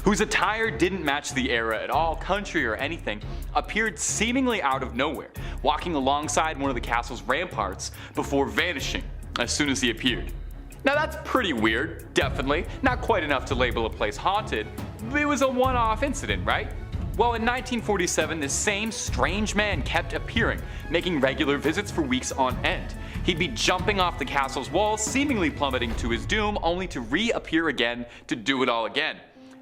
Speaker 4: whose attire didn't match the era at all, country or anything, appeared seemingly out of nowhere, walking alongside one of the castle's ramparts before vanishing as soon as he appeared. Now that's pretty weird, definitely. Not quite enough to label a place haunted, but it was a one-off incident, right? Well, in 1947, this same strange man kept appearing, making regular visits for weeks on end. He'd be jumping off the castle's walls, seemingly plummeting to his doom, only to reappear again to do it all again.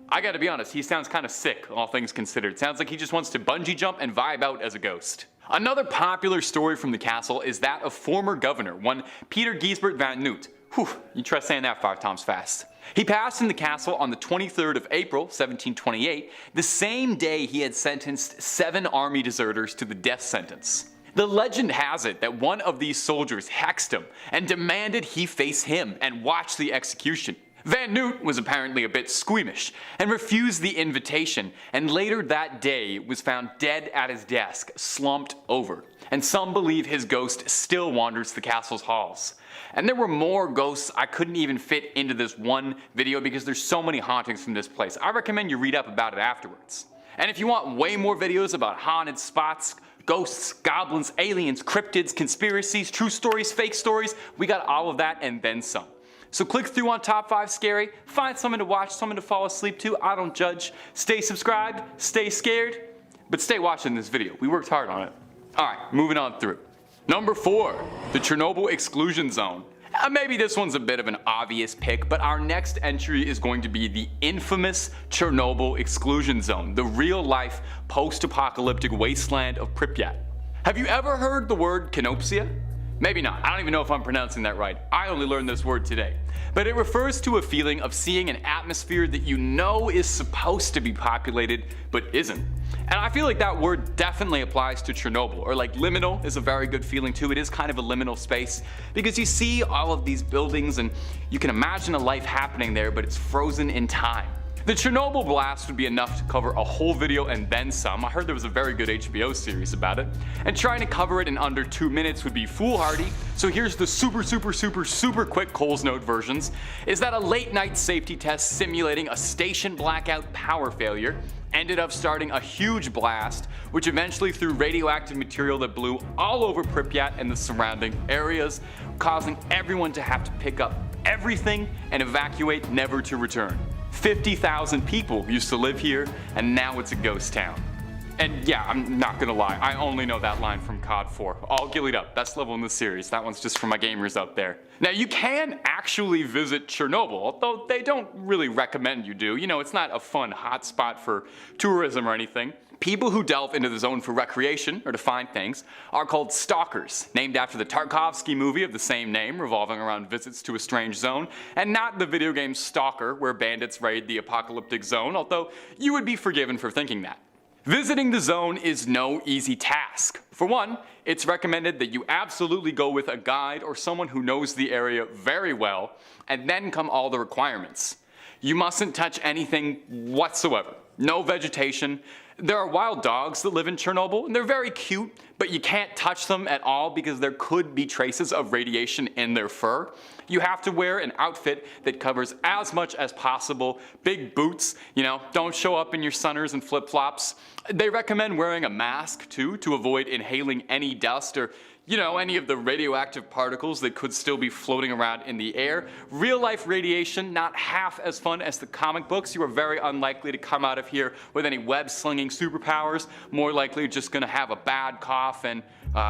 Speaker 4: I gotta be honest, he sounds kinda sick, all things considered. Sounds like he just wants to bungee jump and vibe out as a ghost. Another popular story from the castle is that of former governor, one Peter Giesbert van Noot. Whew, you try saying that 5 times fast. He passed in the castle on the 23rd of April, 1728, the same day he had sentenced 7 army deserters to the death sentence. The legend has it that one of these soldiers hexed him and demanded he face him and watch the execution. Van Noot was apparently a bit squeamish and refused the invitation, and later that day was found dead at his desk, slumped over. And some believe his ghost still wanders the castle's halls. And there were more ghosts I couldn't even fit into this one video because there's so many hauntings from this place. I recommend you read up about it afterwards. And if you want way more videos about haunted spots, ghosts, goblins, aliens, cryptids, conspiracies, true stories, fake stories, we got all of that and then some. So click through on Top 5 Scary, find something to watch, something to fall asleep to, I don't judge. Stay subscribed, stay scared, but stay watching this video. We worked hard on it. Alright, moving on through. Number 4, the Chernobyl Exclusion Zone. Maybe this one's a bit of an obvious pick, but our next entry is going to be the infamous Chernobyl Exclusion Zone, the real-life post-apocalyptic wasteland of Pripyat. Have you ever heard the word Kenopsia? Maybe not. I don't even know if I'm pronouncing that right. I only learned this word today. But it refers to a feeling of seeing an atmosphere that you know is supposed to be populated, but isn't. And I feel like that word definitely applies to Chernobyl, or like liminal is a very good feeling too. It is kind of a liminal space, because you see all of these buildings and you can imagine a life happening there, but it's frozen in time. The Chernobyl blast would be enough to cover a whole video and then some. I heard there was a very good HBO series about it. And trying to cover it in under 2 minutes would be foolhardy, so here's the super quick Coles Note versions, is that a late night safety test simulating a station blackout power failure ended up starting a huge blast, which eventually threw radioactive material that blew all over Pripyat and the surrounding areas, causing everyone to have to pick up everything and evacuate, never to return. 50,000 people used to live here, and now it's a ghost town. And yeah, I'm not gonna lie, I only know that line from COD 4. All gillied up, best level in the series. That one's just for my gamers out there. Now you can actually visit Chernobyl, although they don't really recommend you do. You know, it's not a fun hotspot for tourism or anything. People who delve into the zone for recreation, or to find things, are called stalkers, named after the Tarkovsky movie of the same name, revolving around visits to a strange zone, and not the video game Stalker, where bandits raid the apocalyptic zone, although you would be forgiven for thinking that. Visiting the zone is no easy task. For one, it's recommended that you absolutely go with a guide or someone who knows the area very well, and then come all the requirements. You mustn't touch anything whatsoever. No vegetation. There are wild dogs that live in Chernobyl, and they're very cute, but you can't touch them at all because there could be traces of radiation in their fur. You have to wear an outfit that covers as much as possible. Big boots, you know, don't show up in your sunners and flip-flops. They recommend wearing a mask too to avoid inhaling any dust or, you know, any of the radioactive particles that could still be floating around in the air. Real life radiation, not half as fun as the comic books. You are very unlikely to come out of here with any web-slinging superpowers. More likely just gonna have a bad cough and,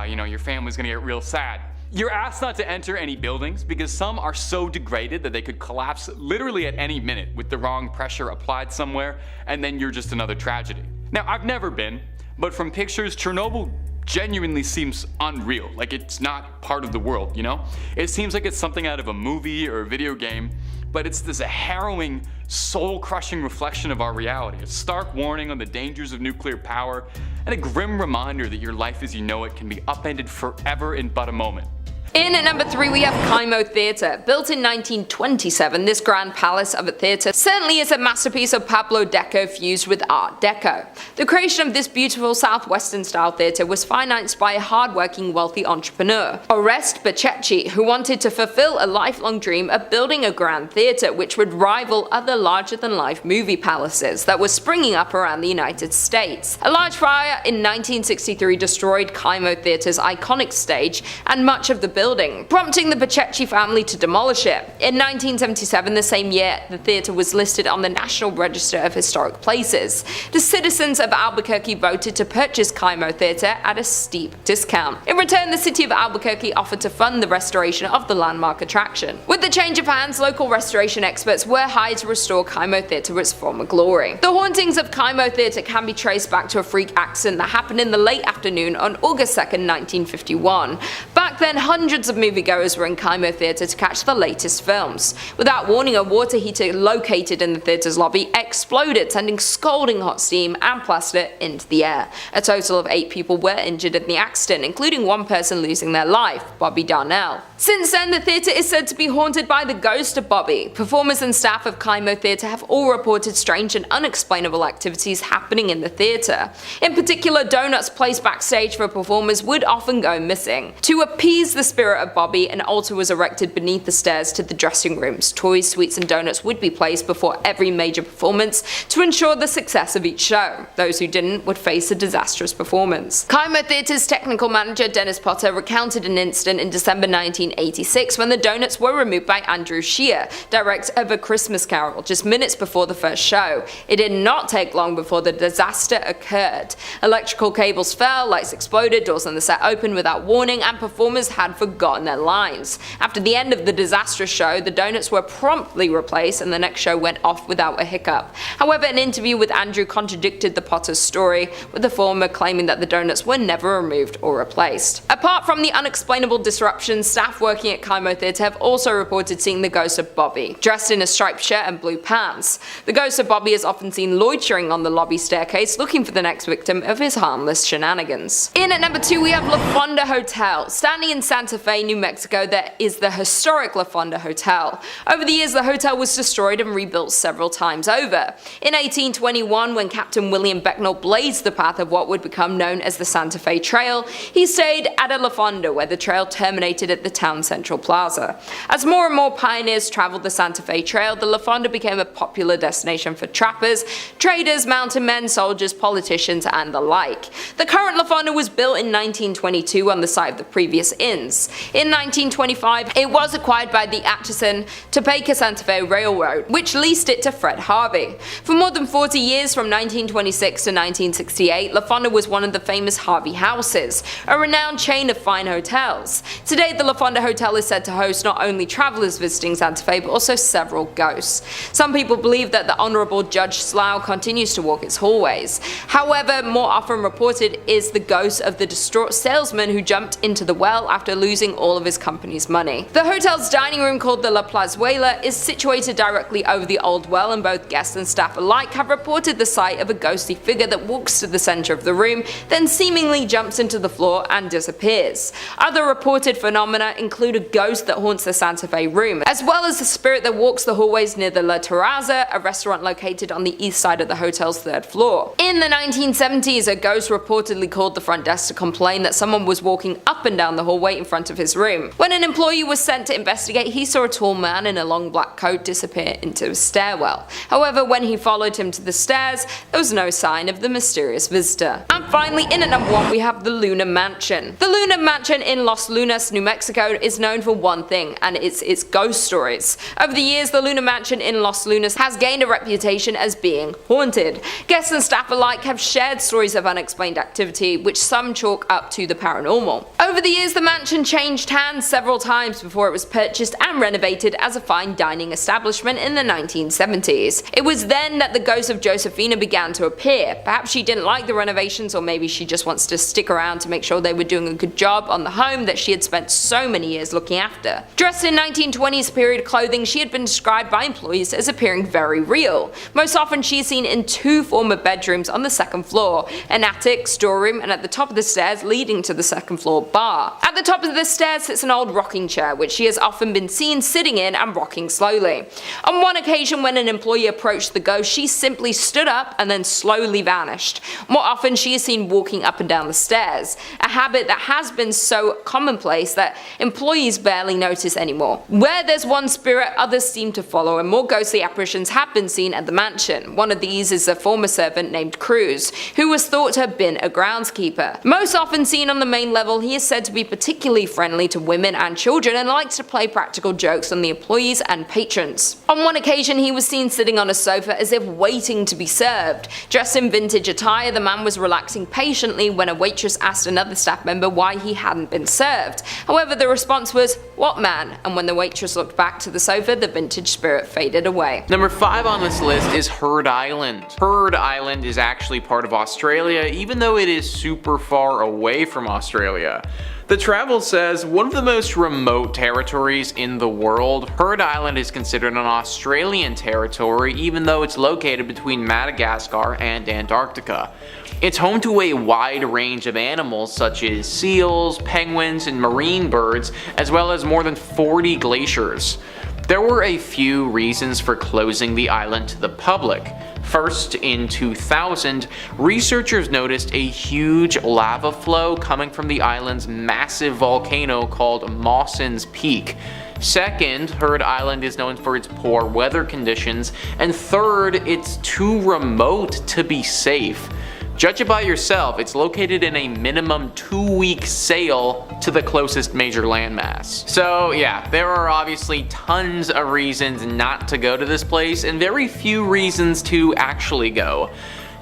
Speaker 4: you know, your family's gonna get real sad. You're asked not to enter any buildings because some are so degraded that they could collapse literally at any minute with the wrong pressure applied somewhere, and then you're just another tragedy. Now, I've never been, but from pictures, Chernobyl genuinely seems unreal, like it's not part of the world, you know? It seems like it's something out of a movie or a video game, but it's this harrowing, soul-crushing reflection of our reality, a stark warning on the dangers of nuclear power, and a grim reminder that your life as you know it can be upended forever in but a moment.
Speaker 3: In at number 3 we have KiMo Theater. Built in 1927, this grand palace of a theater certainly is a masterpiece of Pablo Deco fused with Art Deco. The creation of this beautiful southwestern style theater was financed by a hardworking wealthy entrepreneur, Orest Bacecci, who wanted to fulfill a lifelong dream of building a grand theater which would rival other larger-than-life movie palaces that were springing up around the United States. A large fire in 1963 destroyed KiMo Theater's iconic stage, and much of the building, prompting the Pachechi family to demolish it. In 1977, the same year, the theatre was listed on the National Register of Historic Places. The citizens of Albuquerque voted to purchase KiMo Theater at a steep discount. In return, the city of Albuquerque offered to fund the restoration of the landmark attraction. With the change of hands, local restoration experts were hired to restore KiMo Theater to its former glory. The hauntings of KiMo Theater can be traced back to a freak accident that happened in the late afternoon on August 2nd, 1951. Back then, hundreds of moviegoers were in KiMo Theater to catch the latest films. Without warning, a water heater located in the theater's lobby exploded, sending scalding hot steam and plaster into the air. A total of 8 people were injured in the accident, including one person losing their life, Bobby Darnell. Since then, the theater is said to be haunted by the ghost of Bobby. Performers and staff of KiMo Theater have all reported strange and unexplainable activities happening in the theater. In particular, donuts placed backstage for performers would often go missing. To appease the spirit of Bobby, an altar was erected beneath the stairs to the dressing rooms. Toys, sweets and donuts would be placed before every major performance to ensure the success of each show. Those who didn't would face a disastrous performance. KiMo Theater's technical manager Dennis Potter recounted an incident in December 1986 when the donuts were removed by Andrew Shear, director of A Christmas Carol, just minutes before the first show. It did not take long before the disaster occurred. Electrical cables fell, lights exploded, doors on the set opened without warning, and performers had forgotten their lines. After the end of the disastrous show, the donuts were promptly replaced and the next show went off without a hiccup. However, an interview with Andrew contradicted the Potter's story, with the former claiming that the donuts were never removed or replaced. Apart from the unexplainable disruptions, staff working at KiMo Theater have also reported seeing the ghost of Bobby, dressed in a striped shirt and blue pants. The ghost of Bobby is often seen loitering on the lobby staircase, looking for the next victim of his harmless shenanigans. In at number 2, we have La Fonda Hotel. Standing in Santa Fe, New Mexico, there is the historic La Fonda Hotel. Over the years, the hotel was destroyed and rebuilt several times over. In 1821, when Captain William Becknell blazed the path of what would become known as the Santa Fe Trail, he stayed at a La Fonda where the trail terminated at the town central plaza. As more and more pioneers traveled the Santa Fe Trail, the La Fonda became a popular destination for trappers, traders, mountain men, soldiers, politicians, and the like. The current La Fonda was built in 1922 on the site of the previous inns. In 1925, it was acquired by the Atchison, Topeka Santa Fe Railroad, which leased it to Fred Harvey. For more than 40 years, from 1926 to 1968, La Fonda was one of the famous Harvey houses, a renowned chain of fine hotels. Today, the La Fonda Hotel is said to host not only travelers visiting Santa Fe, but also several ghosts. Some people believe that the Honorable Judge Slough continues to walk its hallways. However, more often reported is the ghost of the distraught salesman who jumped into the well after losing all of his company's money. The hotel's dining room, called the La Plazuela, is situated directly over the old well, and both guests and staff alike have reported the sight of a ghostly figure that walks to the center of the room, then seemingly jumps into the floor and disappears. Other reported phenomena include a ghost that haunts the Santa Fe room, as well as a spirit that walks the hallways near the La Terraza, a restaurant located on the east side of the hotel's 3rd floor. In the 1970s, a ghost reportedly called the front desk to complain that someone was walking up and down the hallway in front of his room. When an employee was sent to investigate, he saw a tall man in a long black coat disappear into a stairwell. However, when he followed him to the stairs, there was no sign of the mysterious visitor. And finally, in at number 1, we have the Luna Mansion. The Luna Mansion in Los Lunas, New Mexico is known for one thing, and it's its ghost stories. Over the years, the Luna Mansion in Los Lunas has gained a reputation as being haunted. Guests and staff alike have shared stories of unexplained activity, which some chalk up to the paranormal. Over the years, the mansion changed hands several times before it was purchased and renovated as a fine dining establishment in the 1970s. It was then that the ghost of Josephina began to appear. Perhaps she didn't like the renovations, or maybe she just wants to stick around to make sure they were doing a good job on the home that she had spent so many years looking after. Dressed in 1920s period clothing, she had been described by employees as appearing very real. Most often she is seen in 2 former bedrooms on the 2nd floor, an attic, storeroom, and at the top of the stairs leading to the 2nd floor bar. At the top of the stairs sits an old rocking chair, which she has often been seen sitting in and rocking slowly. On one occasion, when an employee approached the ghost, she simply stood up and then slowly vanished. More often she is seen walking up and down the stairs, a habit that has been so commonplace that employees barely notice anymore. Where there's one spirit, others seem to follow, and more ghostly apparitions have been seen at the mansion. One of these is a former servant named Cruz, who was thought to have been a groundskeeper. Most often seen on the main level, he is said to be particularly friendly to women and children and liked to play practical jokes on the employees and patrons. On one occasion, he was seen sitting on a sofa as if waiting to be served. Dressed in vintage attire, the man was relaxing patiently when a waitress asked another staff member why he hadn't been served. However, the response was, "What man?" And when the waitress looked back to the sofa, the vintage spirit faded away.
Speaker 2: Number 5 on this list is Heard Island. Heard Island is actually part of Australia, even though it is super far away from Australia. The travel says one of the most remote territories in the world, Heard Island is considered an Australian territory even though it's located between Madagascar and Antarctica. It's home to a wide range of animals such as seals, penguins, and marine birds, as well as more than 40 glaciers. There were a few reasons for closing the island to the public. First, in 2000, researchers noticed a huge lava flow coming from the island's massive volcano called Mawson's Peak. Second, Heard Island is known for its poor weather conditions. And third, it's too remote to be safe. Judge it by yourself, it's located in a minimum 2-week sail to the closest major landmass. So yeah, there are obviously tons of reasons not to go to this place and very few reasons to actually go.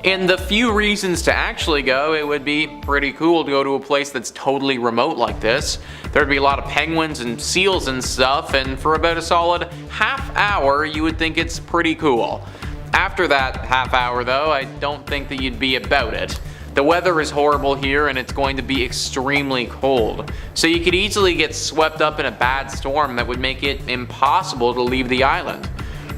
Speaker 2: And the few reasons to actually go, it would be pretty cool to go to a place that's totally remote like this. There'd be a lot of penguins and seals and stuff, and for about a solid half hour you would think it's pretty cool. After that half hour though, I don't think that you'd be about it. The weather is horrible here and it's going to be extremely cold. So you could easily get swept up in a bad storm that would make it impossible to leave the island.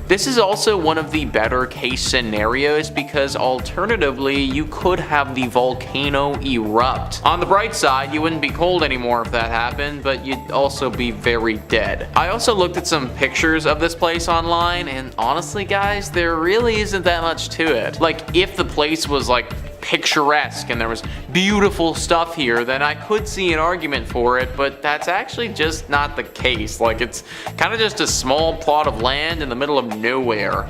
Speaker 2: This is also one of the better case scenarios because alternatively you could have the volcano erupt. On the bright side, you wouldn't be cold anymore if that happened, but you'd also be very dead. I also looked at some pictures of this place online and honestly guys, there really isn't that much to it. Like if the place was like picturesque and there was beautiful stuff here, then I could see an argument for it, but that's actually just not the case. Like it's kind of just a small plot of land in the middle of nowhere.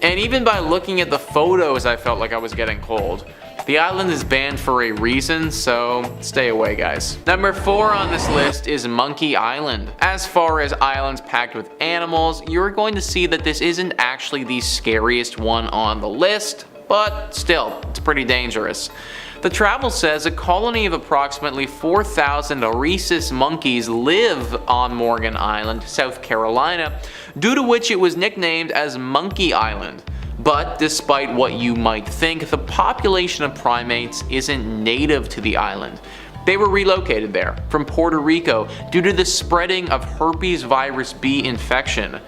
Speaker 2: And even by looking at the photos, I felt like I was getting cold. The island is banned for a reason, so stay away guys. Number 4 on this list is Monkey Island. As far as islands packed with animals, you're going to see that this isn't actually the scariest one on the list, but still, it's pretty dangerous. The travel says a colony of approximately 4,000 rhesus monkeys live on Morgan Island, South Carolina, due to which it was nicknamed as Monkey Island. But despite what you might think, the population of primates isn't native to the island. They were relocated there from Puerto Rico due to the spreading of herpes virus B infection.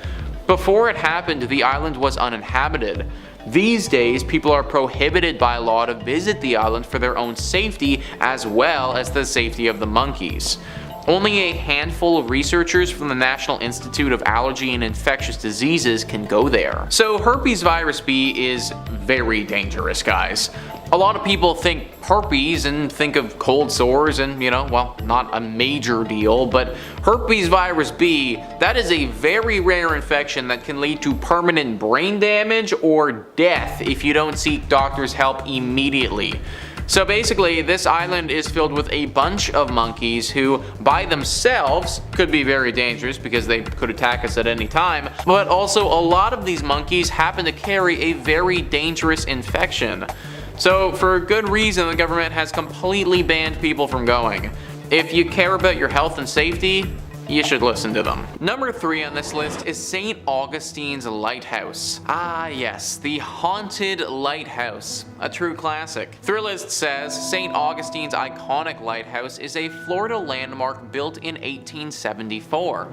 Speaker 2: Before it happened, the island was uninhabited. These days, people are prohibited by law to visit the island for their own safety as well as the safety of the monkeys. Only a handful of researchers from the National Institute of Allergy and Infectious Diseases can go there. So herpes virus B is very dangerous, guys. A lot of people think herpes and think of cold sores and, you know, well, not a major deal, but herpes virus B, that is a very rare infection that can lead to permanent brain damage or death if you don't seek doctor's help immediately. So basically, this island is filled with a bunch of monkeys who, by themselves, could be very dangerous because they could attack us at any time, but also a lot of these monkeys happen to carry a very dangerous infection. So for good reason, the government has completely banned people from going. If you care about your health and safety, you should listen to them. Number 3 on this list is St. Augustine's Lighthouse. Ah yes, the haunted lighthouse, a true classic. Thrillist says St. Augustine's iconic lighthouse is a Florida landmark built in 1874.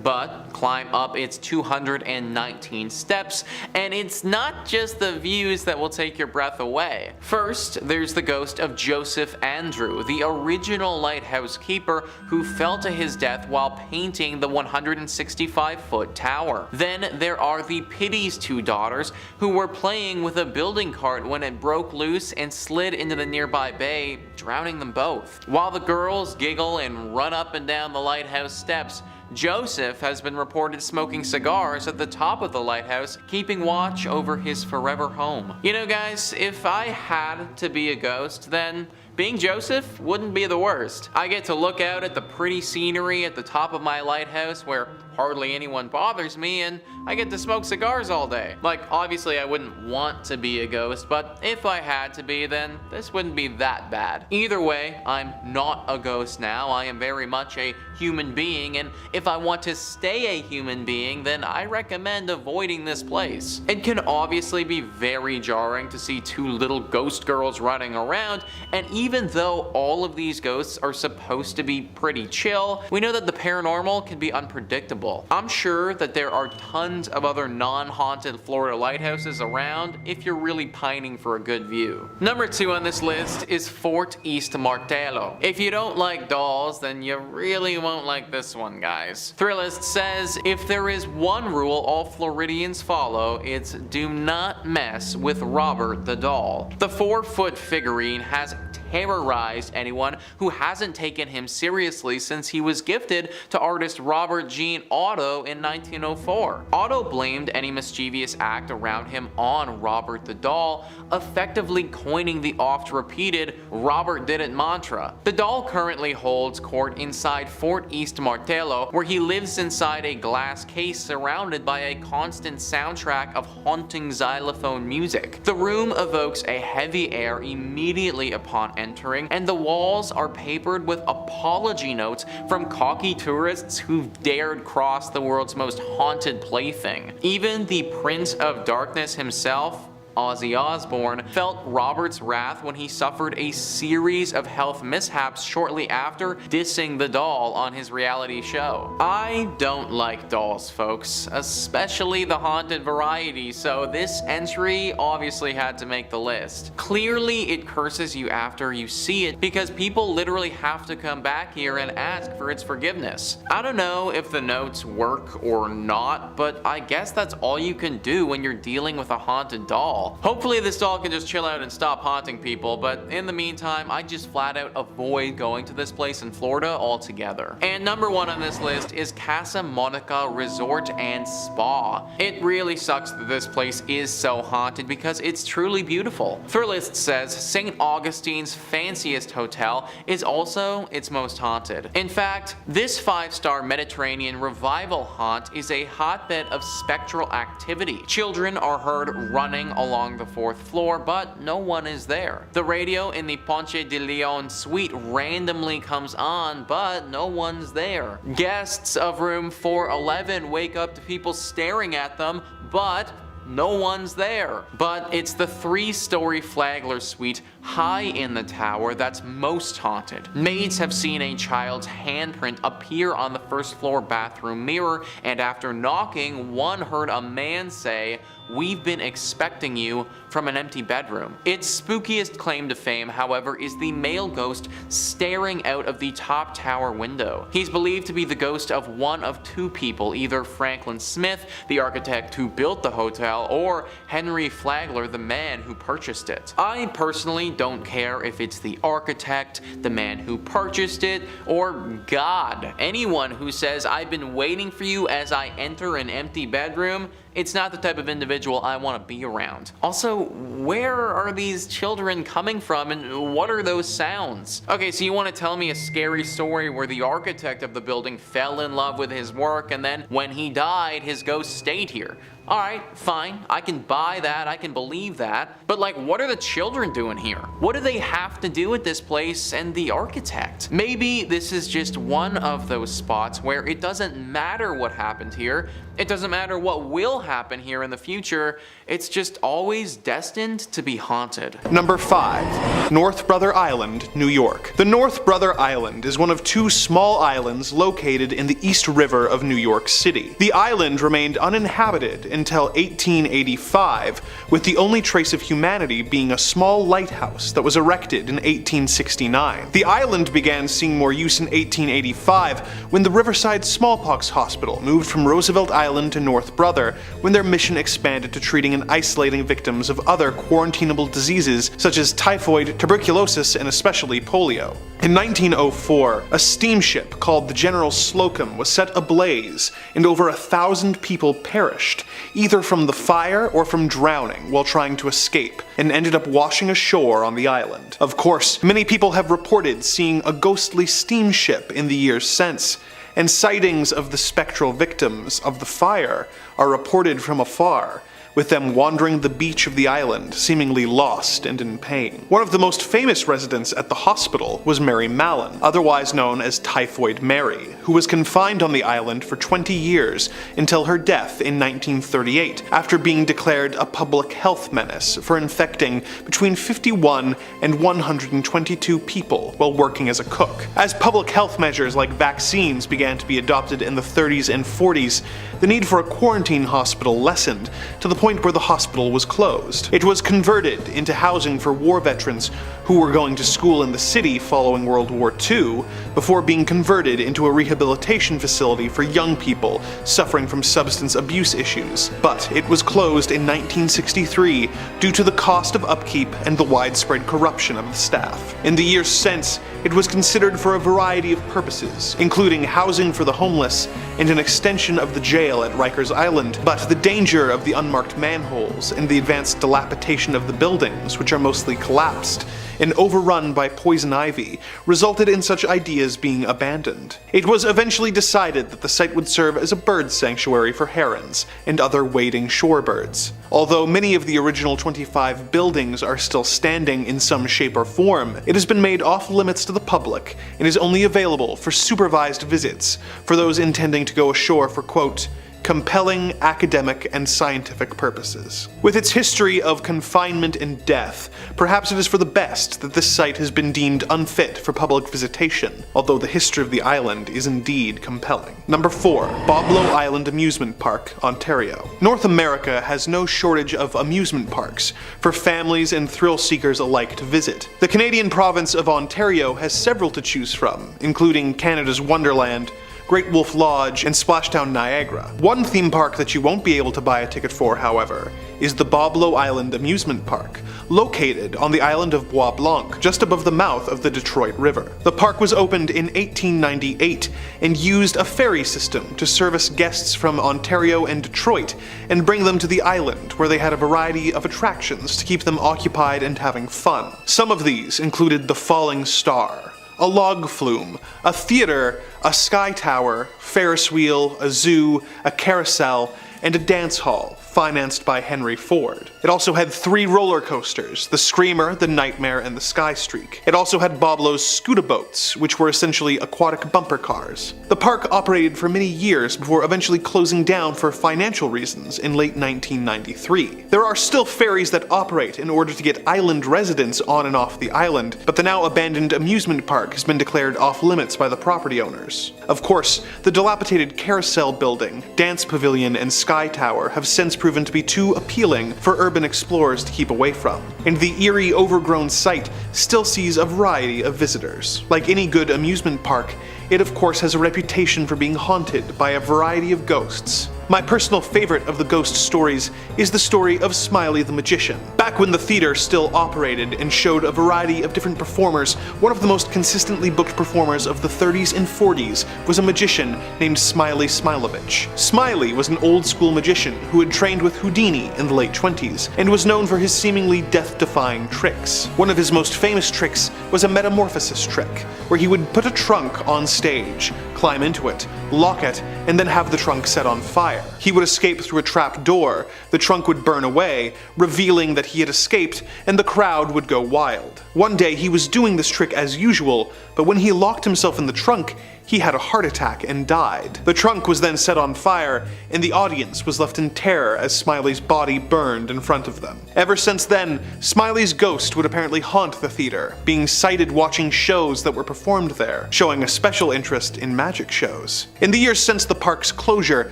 Speaker 2: But climb up its 219 steps, and it's not just the views that will take your breath away. First, there's the ghost of Joseph Andrew, the original lighthouse keeper who fell to his death while painting the 165-foot tower. Then there are the Pity's 2 daughters who were playing with a building cart when it broke loose and slid into the nearby bay, drowning them both. While the girls giggle and run up and down the lighthouse steps, Joseph has been reported smoking cigars at the top of the lighthouse, keeping watch over his forever home. You know guys, if I had to be a ghost, then being Joseph wouldn't be the worst. I get to look out at the pretty scenery at the top of my lighthouse where hardly anyone bothers me, and I get to smoke cigars all day. Like, obviously I wouldn't want to be a ghost, but if I had to be, then this wouldn't be that bad. Either way, I'm not a ghost now. I am very much a human being, and if I want to stay a human being, then I recommend avoiding this place. It can obviously be very jarring to see two little ghost girls running around, and even though all of these ghosts are supposed to be pretty chill, we know that the paranormal can be unpredictable. I'm sure that there are tons of other non-haunted Florida lighthouses around if you're really pining for a good view. Number 2 on this list is Fort East Martello. If you don't like dolls, then you really won't like this one, guys. Thrillist says, if there is one rule all Floridians follow, it's do not mess with Robert the doll. The 4-foot figurine has terrorized anyone who hasn't taken him seriously since he was gifted to artist Robert Jean Otto in 1904. Otto blamed any mischievous act around him on Robert the doll, effectively coining the oft-repeated Robert did it mantra. The doll currently holds court inside Fort East Martello, where he lives inside a glass case surrounded by a constant soundtrack of haunting xylophone music. The room evokes a heavy air immediately upon entering, and the walls are papered with apology notes from cocky tourists who've dared cross the world's most haunted plaything. Even the Prince of Darkness himself, Ozzy Osbourne, felt Robert's wrath when he suffered a series of health mishaps shortly after dissing the doll on his reality show. I don't like dolls, folks, especially the haunted variety, so this entry obviously had to make the list. Clearly it curses you after you see it because people literally have to come back here and ask for its forgiveness. I don't know if the notes work or not, but I guess that's all you can do when you're dealing with a haunted doll. Hopefully this doll can just chill out and stop haunting people, but in the meantime, I just flat out avoid going to this place in Florida altogether. And number 1 on this list is Casa Monica Resort and Spa. It really sucks that this place is so haunted because it's truly beautiful. Thrillist says St. Augustine's fanciest hotel is also its most haunted. In fact, this 5-star Mediterranean revival haunt is a hotbed of spectral activity. Children are heard running along the 4th floor, but no one is there. The radio in the Ponce de Leon suite randomly comes on, but no one's there. Guests of room 411 wake up to people staring at them, but no one's there. But it's the 3-story Flagler suite high in the tower that's most haunted. Maids have seen a child's handprint appear on the 1st floor bathroom mirror, and after knocking, one heard a man say, "We've been expecting you," from an empty bedroom. Its spookiest claim to fame, however, is the male ghost staring out of the top tower window. He's believed to be the ghost of one of 2 people, either Franklin Smith, the architect who built the hotel, or Henry Flagler, the man who purchased it. I personally don't care if it's the architect, the man who purchased it, or God. Anyone who says, "I've been waiting for you as I enter an empty bedroom," it's not the type of individual I want to be around. Also, where are these children coming from and what are those sounds? Okay, so you want to tell me a scary story where the architect of the building fell in love with his work and then when he died, his ghost stayed here. Alright, fine, I can buy that, I can believe that, but like, what are the children doing here? What do they have to do with this place and the architect? Maybe this is just one of those spots where it doesn't matter what happened here, it doesn't matter what will happen here in the future, it's just always destined to be haunted.
Speaker 1: Number 5. North Brother Island, New York. The North Brother Island is one of 2 small islands located in the East River of New York City. The island remained uninhabited until 1885, with the only trace of humanity being a small lighthouse that was erected in 1869. The island began seeing more use in 1885 when the Riverside Smallpox Hospital moved from Roosevelt Island to North Brother when their mission expanded to treating and isolating victims of other quarantinable diseases such as typhoid, tuberculosis, and especially polio. In 1904, a steamship called the General Slocum was set ablaze, and over 1,000 people perished, either from the fire or from drowning while trying to escape, and ended up washing ashore on the island. Of course, many people have reported seeing a ghostly steamship in the years since, and sightings of the spectral victims of the fire are reported from afar, with them wandering the beach of the island, seemingly lost and in pain. One of the most famous residents at the hospital was Mary Mallon, otherwise known as Typhoid Mary, who was confined on the island for 20 years until her death in 1938, after being declared a public health menace for infecting between 51 and 122 people while working as a cook. As public health measures like vaccines began to be adopted in the 30s and 40s, the need for a quarantine hospital lessened to the point where the hospital was closed. It was converted into housing for war veterans who were going to school in the city following World War II, before being converted into a rehabilitation facility for young people suffering from substance abuse issues. But it was closed in 1963 due to the cost of upkeep and the widespread corruption of the staff. In the years since, it was considered for a variety of purposes, including housing for the homeless and an extension of the jail at Rikers Island, but the danger of the unmarked manholes and the advanced dilapidation of the buildings, which are mostly collapsed and overrun by poison ivy, resulted in such ideas being abandoned. It was eventually decided that the site would serve as a bird sanctuary for herons and other wading shorebirds. Although many of the original 25 buildings are still standing in some shape or form, it has been made off limits to the public and is only available for supervised visits for those intending to go ashore for, quote, compelling academic and scientific purposes. With its history of confinement and death, perhaps it is for the best that this site has been deemed unfit for public visitation, although the history of the island is indeed compelling. Number 4. Boblo Island Amusement Park, Ontario. North America has no shortage of amusement parks for families and thrill seekers alike to visit. The Canadian province of Ontario has several to choose from, including Canada's Wonderland, Great Wolf Lodge, and Splashdown Niagara. One theme park that you won't be able to buy a ticket for, however, is the Boblo Island Amusement Park, located on the island of Bois Blanc, just above the mouth of the Detroit River. The park was opened in 1898 and used a ferry system to service guests from Ontario and Detroit and bring them to the island, where they had a variety of attractions to keep them occupied and having fun. Some of these included the Falling Star, a log flume, a theater, a sky tower, Ferris wheel, a zoo, a carousel, and a dance hall, financed by Henry Ford. It also had 3 roller coasters, the Screamer, the Nightmare, and the Sky Streak. It also had Boblo's Scooter boats, which were essentially aquatic bumper cars. The park operated for many years before eventually closing down for financial reasons in late 1993. There are still ferries that operate in order to get island residents on and off the island, but the now abandoned amusement park has been declared off limits by the property owners. Of course, the dilapidated carousel building, dance pavilion, and sky tower have since proven to be too appealing for urban explorers to keep away from, and the eerie, overgrown site still sees a variety of visitors. Like any good amusement park, it of course has a reputation for being haunted by a variety of ghosts. My personal favorite of the ghost stories is the story of Smiley the Magician. Back when the theater still operated and showed a variety of different performers, one of the most consistently booked performers of the 30s and 40s was a magician named Smiley Smilovich. Smiley was an old-school magician who had trained with Houdini in the late 20s and was known for his seemingly death-defying tricks. One of his most famous tricks was a metamorphosis trick, where he would put a trunk on stage, climb into it, lock it, and then have the trunk set on fire. He would escape through a trap door, the trunk would burn away, revealing that he had escaped, and the crowd would go wild. One day he was doing this trick as usual, but when he locked himself in the trunk, he had a heart attack and died. The trunk was then set on fire, and the audience was left in terror as Smiley's body burned in front of them. Ever since then, Smiley's ghost would apparently haunt the theater, being sighted watching shows that were performed there, showing a special interest in magic shows. In the years since the park's closure,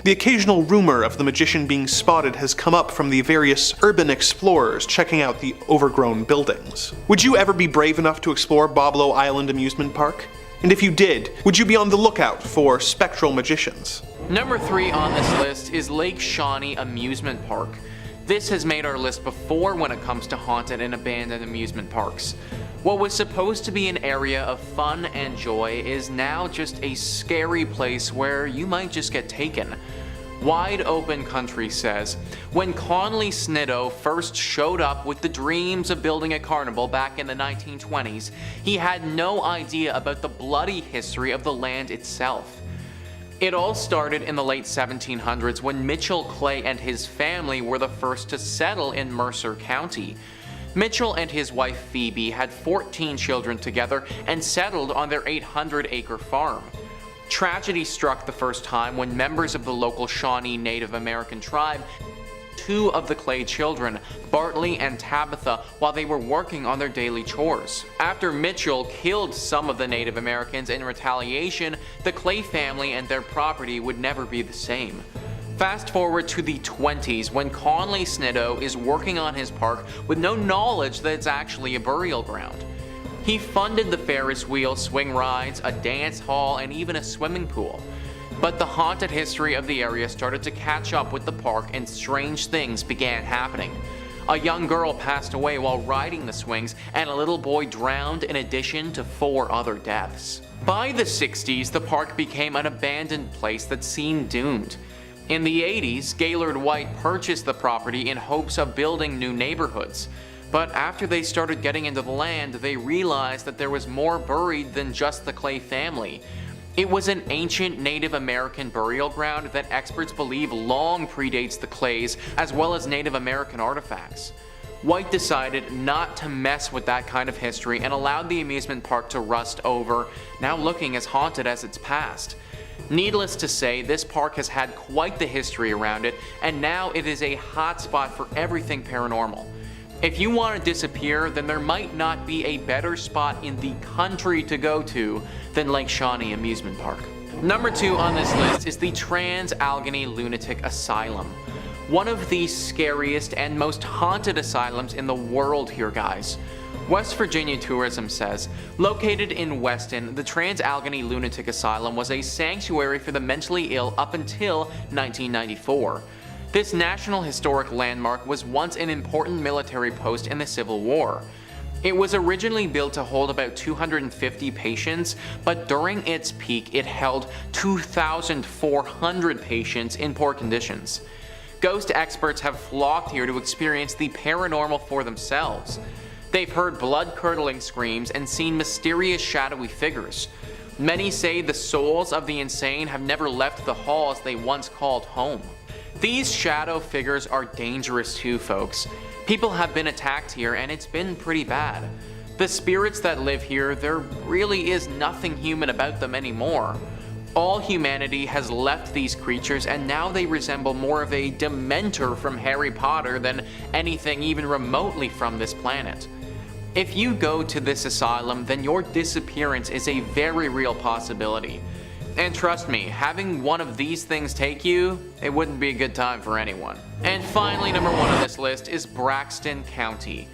Speaker 1: the occasional rumor of the magician being spotted has come up from the various urban explorers checking out the overgrown buildings. Would you ever be brave enough to explore Boblo Island Amusement Park? And if you did, would you be on the lookout for spectral magicians?
Speaker 2: Number 3 on this list is Lake Shawnee Amusement Park. This has made our list before when it comes to haunted and abandoned amusement parks. What was supposed to be an area of fun and joy is now just a scary place where you might just get taken. Wide Open Country says, when Conley Snitto first showed up with the dreams of building a carnival back in the 1920s, he had no idea about the bloody history of the land itself. It all started in the late 1700s when Mitchell Clay and his family were the first to settle in Mercer County. Mitchell and his wife Phoebe had 14 children together and settled on their 800-acre farm. Tragedy struck the first time when members of the local Shawnee Native American tribe two of the Clay children, Bartley and Tabitha, while they were working on their daily chores. After Mitchell killed some of the Native Americans in retaliation, the Clay family and their property would never be the same. Fast forward to the 20s when Conley Snitto is working on his park with no knowledge that it's actually a burial ground. He funded the Ferris wheel swing rides, a dance hall, and even a swimming pool. But the haunted history of the area started to catch up with the park and strange things began happening. A young girl passed away while riding the swings and a little boy drowned in addition to 4 other deaths. By the 60s, the park became an abandoned place that seemed doomed. In the 80s, Gaylord White purchased the property in hopes of building new neighborhoods. But after they started getting into the land, they realized that there was more buried than just the Clay family. It was an ancient Native American burial ground that experts believe long predates the Clays, as well as Native American artifacts. White decided not to mess with that kind of history and allowed the amusement park to rust over, now looking as haunted as its past. Needless to say, this park has had quite the history around it, and now it is a hotspot for everything paranormal. If you want to disappear, then there might not be a better spot in the country to go to than Lake Shawnee Amusement Park. Number 2 on this list is the Trans-Allegheny Lunatic Asylum. One of the scariest and most haunted asylums in the world here, guys. West Virginia Tourism says, located in Weston, the Trans-Allegheny Lunatic Asylum was a sanctuary for the mentally ill up until 1994. This National Historic Landmark was once an important military post in the Civil War. It was originally built to hold about 250 patients, but during its peak it held 2,400 patients in poor conditions. Ghost experts have flocked here to experience the paranormal for themselves. They've heard blood-curdling screams and seen mysterious shadowy figures. Many say the souls of the insane have never left the halls they once called home. These shadow figures are dangerous too, folks. People have been attacked here and it's been pretty bad. The spirits that live here, there really is nothing human about them anymore. All humanity has left these creatures and now they resemble more of a Dementor from Harry Potter than anything even remotely from this planet. If you go to this asylum, then your disappearance is a very real possibility. And trust me, having one of these things take you, it wouldn't be a good time for anyone. And finally, number 1 on this list is Braxton County.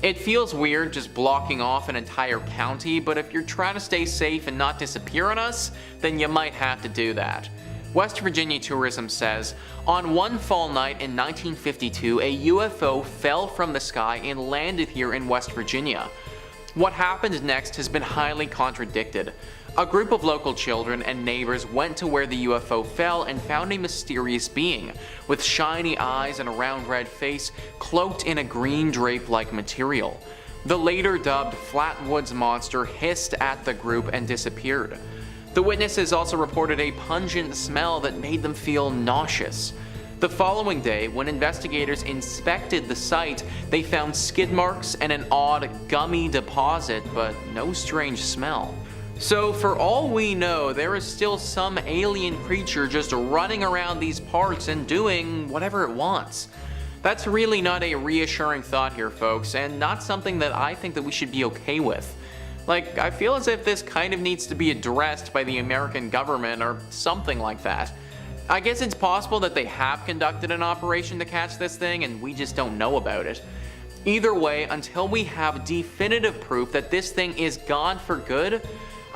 Speaker 2: It feels weird just blocking off an entire county, but if you're trying to stay safe and not disappear on us, then you might have to do that. West Virginia Tourism says, on one fall night in 1952, a UFO fell from the sky and landed here in West Virginia. What happened next has been highly contradicted. A group of local children and neighbors went to where the UFO fell and found a mysterious being, with shiny eyes and a round red face, cloaked in a green drape-like material. The later dubbed Flatwoods Monster hissed at the group and disappeared. The witnesses also reported a pungent smell that made them feel nauseous. The following day, when investigators inspected the site, they found skid marks and an odd, gummy deposit, but no strange smell. So for all we know, there is still some alien creature just running around these parks and doing whatever it wants. That's really not a reassuring thought here, folks, and not something that I think that we should be okay with. Like, I feel as if this kind of needs to be addressed by the American government or something like that. I guess it's possible that they have conducted an operation to catch this thing and we just don't know about it. Either way, until we have definitive proof that this thing is gone for good,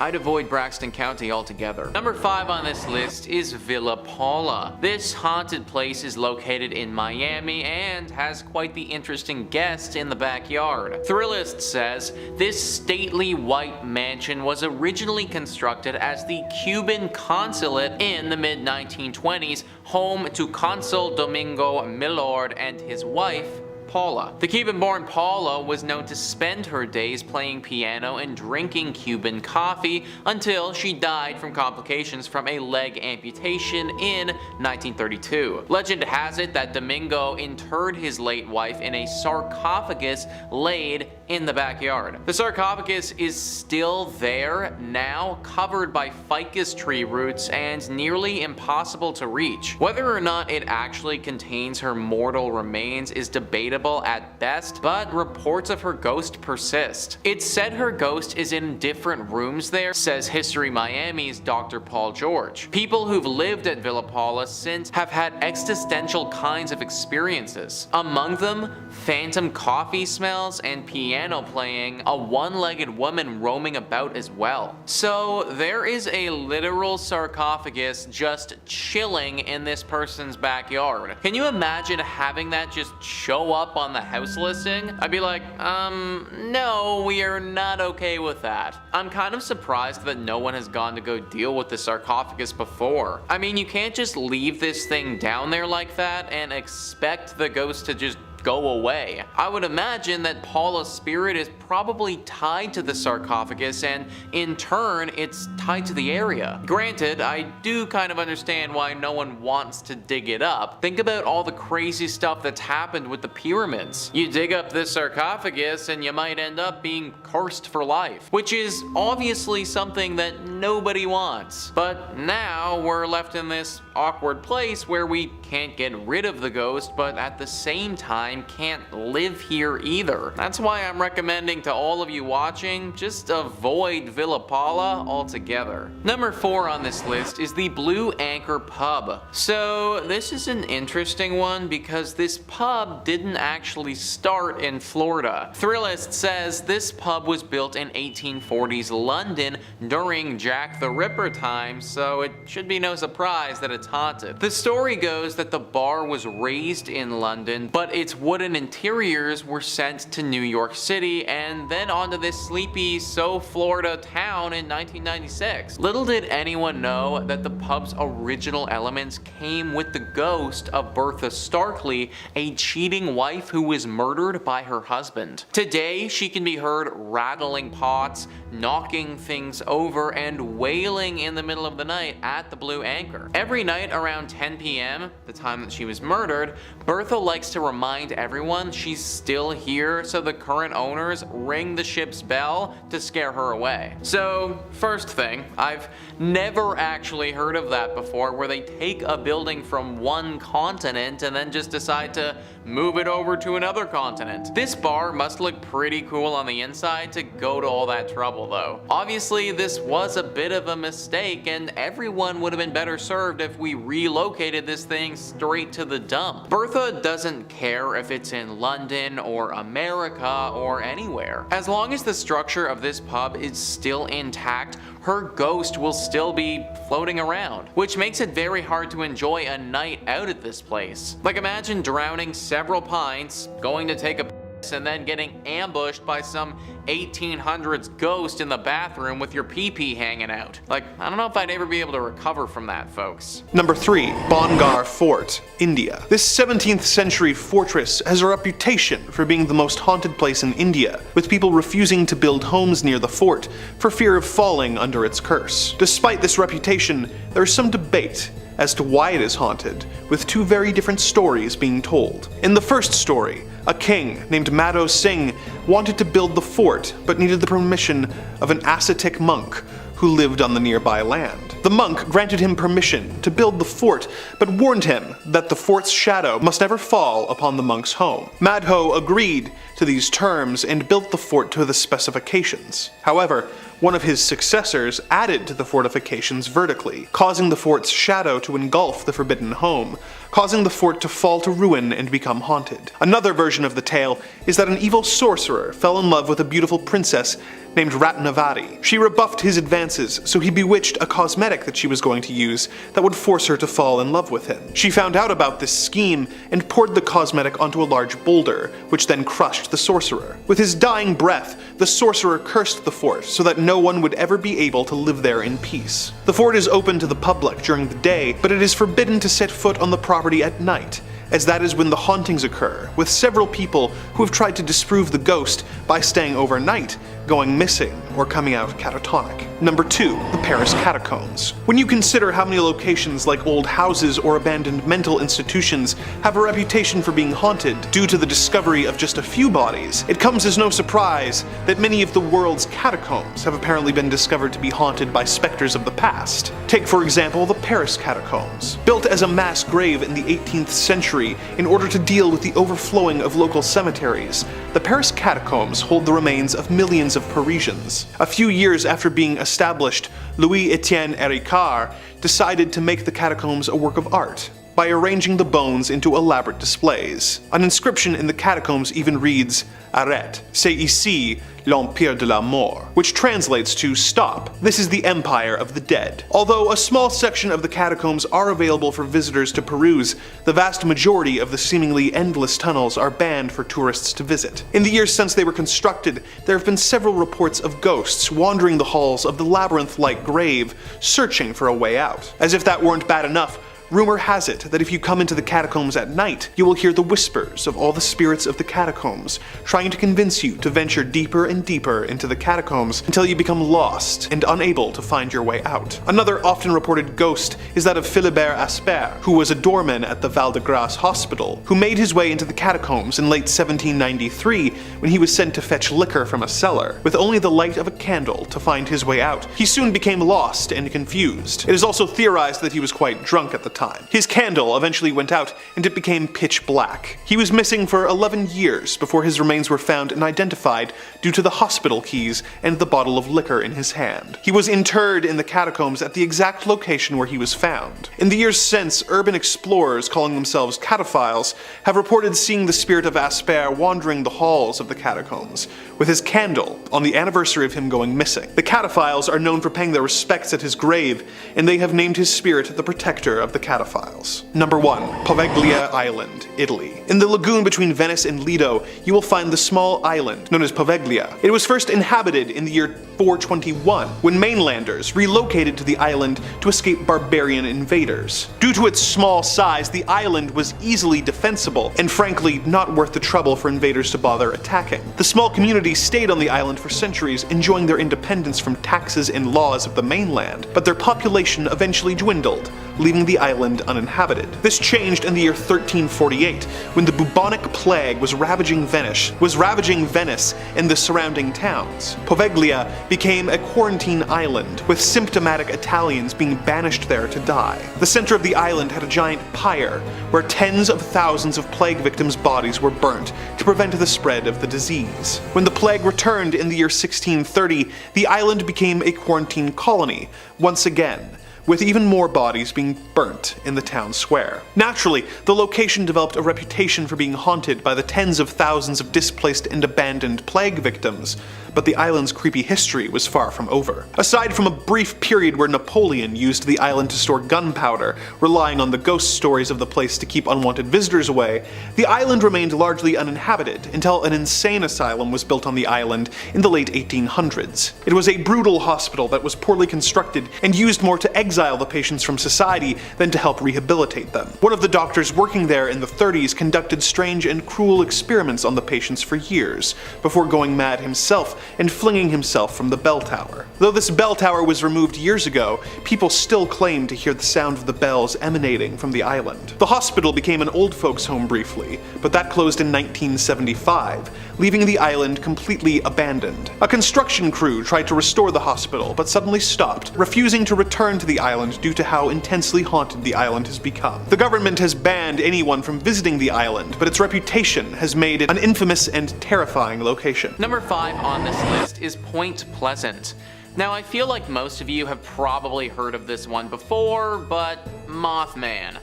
Speaker 2: I'd avoid Braxton County altogether. Number 5 on this list is Villa Paula. This haunted place is located in Miami and has quite the interesting guest in the backyard. Thrillist says this stately white mansion was originally constructed as the Cuban consulate in the mid-1920s, home to Consul Domingo Millard and his wife, Paula. The Cuban-born Paula was known to spend her days playing piano and drinking Cuban coffee until she died from complications from a leg amputation in 1932. Legend has it that Domingo interred his late wife in a sarcophagus laid in the backyard. The sarcophagus is still there now, covered by ficus tree roots and nearly impossible to reach. Whether or not it actually contains her mortal remains is debatable at best, but reports of her ghost persist. It's said her ghost is in different rooms there, says History Miami's Dr. Paul George. People who've lived at Villa Paula since have had existential kinds of experiences. Among them, phantom coffee smells and piano playing, a one-legged woman roaming about as well. So there is a literal sarcophagus just chilling in this person's backyard. Can you imagine having that just show up on the house listing? I'd be like, no, we are not okay with that. I'm kind of surprised that no one has gone to go deal with the sarcophagus before. I mean, you can't just leave this thing down there like that and expect the ghost to just go away. I would imagine that Paula's spirit is probably tied to the sarcophagus, and in turn it's tied to the area. Granted, I do kind of understand why no one wants to dig it up. Think about all the crazy stuff that's happened with the pyramids. You dig up this sarcophagus and you might end up being cursed for life, which is obviously something that nobody wants. But now we're left in this awkward place where we can't get rid of the ghost, but at the same time can't live here either. That's why I'm recommending to all of you watching, just avoid Villa Paula altogether. Number 4 on this list is the Blue Anchor Pub. So this is an interesting one because this pub didn't actually start in Florida. Thrillist says this pub was built in 1840s London during Jack the Ripper times, so it should be no surprise that it's haunted. The story goes that the bar was raised in London, but its wooden interiors were sent to New York City and then onto this sleepy Florida town in 1996. Little did anyone know that the pub's original elements came with the ghost of Bertha Starkley, a cheating wife who was murdered by her husband. Today, she can be heard rattling pots, knocking things over, and wailing in the middle of the night at the Blue Anchor. Every night around 10 p.m., the time that she was murdered, Bertha likes to remind everyone she's still here, so the current owners ring the ship's bell to scare her away. So, first thing, I've never actually heard of that before, where they take a building from one continent and then just decide to move it over to another continent. This bar must look pretty cool on the inside to go to all that trouble though. Obviously, this was a bit of a mistake and everyone would have been better served if we relocated this thing straight to the dump. Bertha doesn't care if it's in London or America or anywhere. As long as the structure of this pub is still intact, her ghost will still be floating around, which makes it very hard to enjoy a night out at this place. Like, imagine drowning several pints, going to take a piss, and then getting ambushed by some 1800s ghost in the bathroom with your pee-pee hanging out. Like, I don't know if I'd ever be able to recover from that, folks.
Speaker 1: Number 3. Bhangarh Fort, India. This 17th century fortress has a reputation for being the most haunted place in India, with people refusing to build homes near the fort for fear of falling under its curse. Despite this reputation, there is some debate as to why it is haunted, with two very different stories being told. In the first story, a king named Madho Singh wanted to build the fort but needed the permission of an ascetic monk who lived on the nearby land. The monk granted him permission to build the fort, but warned him that the fort's shadow must never fall upon the monk's home. Madho agreed to these terms and built the fort to the specifications. However, One of his successors added to the fortifications vertically, causing the fort's shadow to engulf the forbidden home, causing the fort to fall to ruin and become haunted. Another version of the tale is that an evil sorcerer fell in love with a beautiful princess named Ratnavari. She rebuffed his advances, so he bewitched a cosmetic that she was going to use that would force her to fall in love with him. She found out about this scheme and poured the cosmetic onto a large boulder, which then crushed the sorcerer. With his dying breath, the sorcerer cursed the fort so that no one would ever be able to live there in peace. The fort is open to the public during the day, but it is forbidden to set foot on the property at night, as that is when the hauntings occur, with several people who have tried to disprove the ghost by staying overnight, going missing, or coming out catatonic. Number 2. The Paris Catacombs. When you consider how many locations like old houses or abandoned mental institutions have a reputation for being haunted due to the discovery of just a few bodies, it comes as no surprise that many of the world's catacombs have apparently been discovered to be haunted by specters of the past. Take for example the Paris Catacombs. Built as a mass grave in the 18th century in order to deal with the overflowing of local cemeteries, the Paris Catacombs hold the remains of millions of Parisians. A few years after being established, Louis-Étienne Héricard decided to make the catacombs a work of art by arranging the bones into elaborate displays. An inscription in the catacombs even reads, "Arrête, c'est ici l'Empire de la Mort," which translates to "Stop, this is the Empire of the Dead." Although a small section of the catacombs are available for visitors to peruse, the vast majority of the seemingly endless tunnels are banned for tourists to visit. In the years since they were constructed, there have been several reports of ghosts wandering the halls of the labyrinth-like grave, searching for a way out. As if that weren't bad enough, rumor has it that if you come into the catacombs at night, you will hear the whispers of all the spirits of the catacombs, trying to convince you to venture deeper and deeper into the catacombs until you become lost and unable to find your way out. Another often reported ghost is that of Philibert Asper, who was a doorman at the Val-de-Grâce Hospital, who made his way into the catacombs in late 1793 when he was sent to fetch liquor from a cellar, with only the light of a candle to find his way out. He soon became lost and confused. It is also theorized that he was quite drunk at the time. His candle eventually went out and it became pitch black. He was missing for 11 years before his remains were found and identified due to the hospital keys and the bottle of liquor in his hand. He was interred in the catacombs at the exact location where he was found. In the years since, urban explorers calling themselves cataphiles have reported seeing the spirit of Asper wandering the halls of the catacombs, with his candle on the anniversary of him going missing. The cataphiles are known for paying their respects at his grave, and they have named his spirit the protector of the cataphiles. Number 1. Poveglia Island, Italy. In the lagoon between Venice and Lido, you will find the small island known as Poveglia. It was first inhabited in the year 421, when mainlanders relocated to the island to escape barbarian invaders. Due to its small size, the island was easily defensible, and frankly not worth the trouble for invaders to bother attacking. The small community stayed on the island for centuries, enjoying their independence from taxes and laws of the mainland, but their population eventually dwindled, leaving the island uninhabited. This changed in the year 1348, when the bubonic plague was ravaging Venice and the surrounding towns. Poveglia became a quarantine island, with symptomatic Italians being banished there to die. The center of the island had a giant pyre, where tens of thousands of plague victims' bodies were burnt to prevent the spread of the disease. When the plague returned in the year 1630, the island became a quarantine colony, once again, with even more bodies being burnt in the town square. Naturally, the location developed a reputation for being haunted by the tens of thousands of displaced and abandoned plague victims, but the island's creepy history was far from over. Aside from a brief period where Napoleon used the island to store gunpowder, relying on the ghost stories of the place to keep unwanted visitors away, the island remained largely uninhabited until an insane asylum was built on the island in the late 1800s. It was a brutal hospital that was poorly constructed and used more to exile the patients from society than to help rehabilitate them. One of the doctors working there in the 30s conducted strange and cruel experiments on the patients for years, before going mad himself and flinging himself from the bell tower. Though this bell tower was removed years ago, people still claim to hear the sound of the bells emanating from the island. The hospital became an old folks' home briefly, but that closed in 1975, leaving the island completely abandoned. A construction crew tried to restore the hospital, but suddenly stopped, refusing to return to the island due to how intensely haunted the island has become. The government has banned anyone from visiting the island, but its reputation has made it an infamous and terrifying location.
Speaker 2: Number 5 on this list is Point Pleasant. Now I feel like most of you have probably heard of this one before, but Mothman.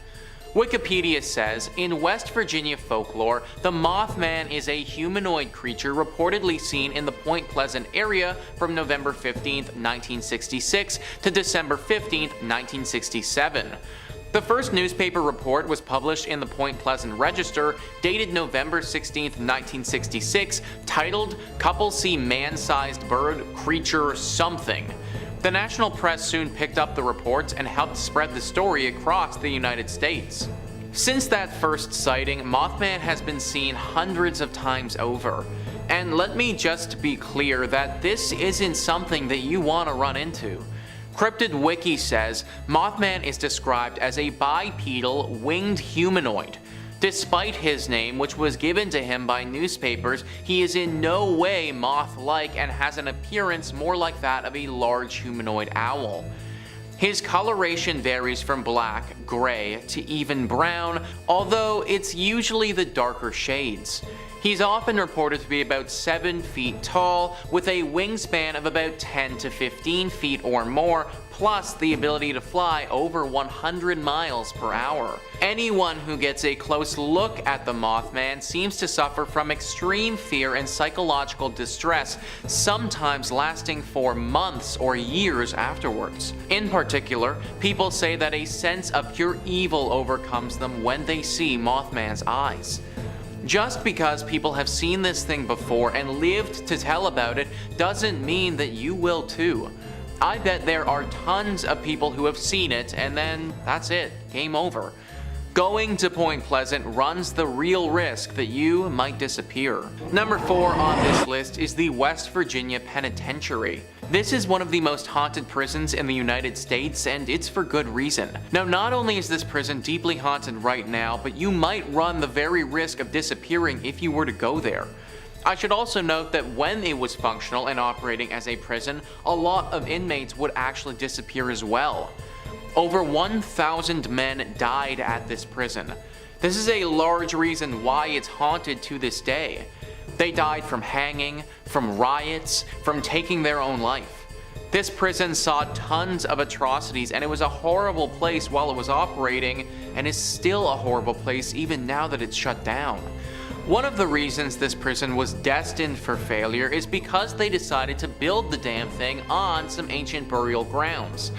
Speaker 2: Wikipedia says, in West Virginia folklore, the Mothman is a humanoid creature reportedly seen in the Point Pleasant area from November 15, 1966 to December 15, 1967. The first newspaper report was published in the Point Pleasant Register, dated November 16, 1966, titled, "Couple See Man-Sized Bird, Creature, Something." The national press soon picked up the reports and helped spread the story across the United States. Since that first sighting, Mothman has been seen hundreds of times over. And let me just be clear that this isn't something that you want to run into. Cryptid Wiki says Mothman is described as a bipedal, winged humanoid. Despite his name, which was given to him by newspapers, he is in no way moth-like and has an appearance more like that of a large humanoid owl. His coloration varies from black, gray, to even brown, although it's usually the darker shades. He's often reported to be about 7 feet tall, with a wingspan of about 10 to 15 feet or more, plus the ability to fly over 100 miles per hour. Anyone who gets a close look at the Mothman seems to suffer from extreme fear and psychological distress, sometimes lasting for months or years afterwards. In particular, people say that a sense of pure evil overcomes them when they see Mothman's eyes. Just because people have seen this thing before and lived to tell about it doesn't mean that you will too. I bet there are tons of people who have seen it and then that's it, game over. Going to Point Pleasant runs the real risk that you might disappear. Number 4 on this list is the West Virginia Penitentiary. This is one of the most haunted prisons in the United States, and it's for good reason. Now, not only is this prison deeply haunted right now, but you might run the very risk of disappearing if you were to go there. I should also note that when it was functional and operating as a prison, a lot of inmates would actually disappear as well. Over 1,000 men died at this prison. This is a large reason why it's haunted to this day. They died from hanging, from riots, from taking their own life. This prison saw tons of atrocities, and it was a horrible place while it was operating, and is still a horrible place even now that it's shut down. One of the reasons this prison was destined for failure is because they decided to build the damn thing on some ancient burial grounds.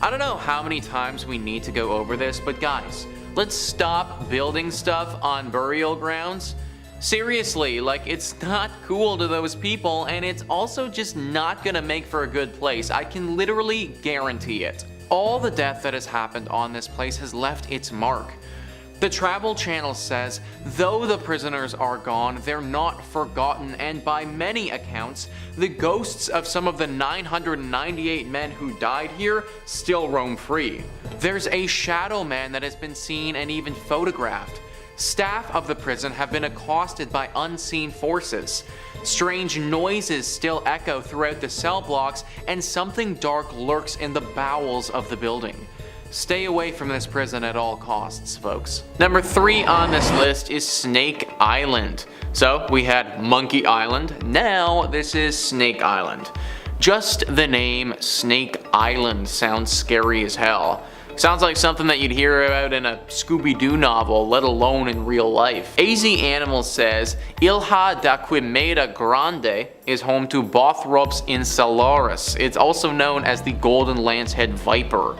Speaker 2: I don't know how many times we need to go over this, but guys, let's stop building stuff on burial grounds. Seriously, like, it's not cool to those people, and it's also just not gonna make for a good place. I can literally guarantee it. All the death that has happened on this place has left its mark. The Travel Channel says, though the prisoners are gone, they're not forgotten, and by many accounts, the ghosts of some of the 998 men who died here still roam free. There's a shadow man that has been seen and even photographed. Staff of the prison have been accosted by unseen forces. Strange noises still echo throughout the cell blocks, and something dark lurks in the bowels of the building. Stay away from this prison at all costs, folks. Number 3 on this list is Snake Island. So we had Monkey Island, now this is Snake Island. Just the name Snake Island sounds scary as hell. Sounds like something that you'd hear about in a Scooby-Doo novel, let alone in real life. AZ Animal says, Ilha da Quimera Grande is home to Bothrops insularis. It's also known as the Golden Lancehead Viper.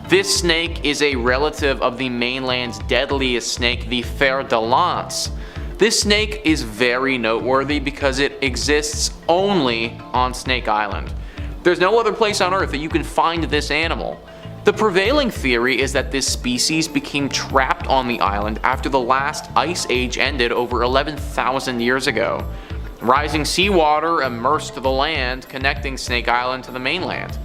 Speaker 2: This snake is a relative of the mainland's deadliest snake, the Fer de Lance. This snake is very noteworthy because it exists only on Snake Island. There's no other place on Earth that you can find this animal. The prevailing theory is that this species became trapped on the island after the last ice age ended over 11,000 years ago. Rising seawater immersed the land, connecting Snake Island to the mainland.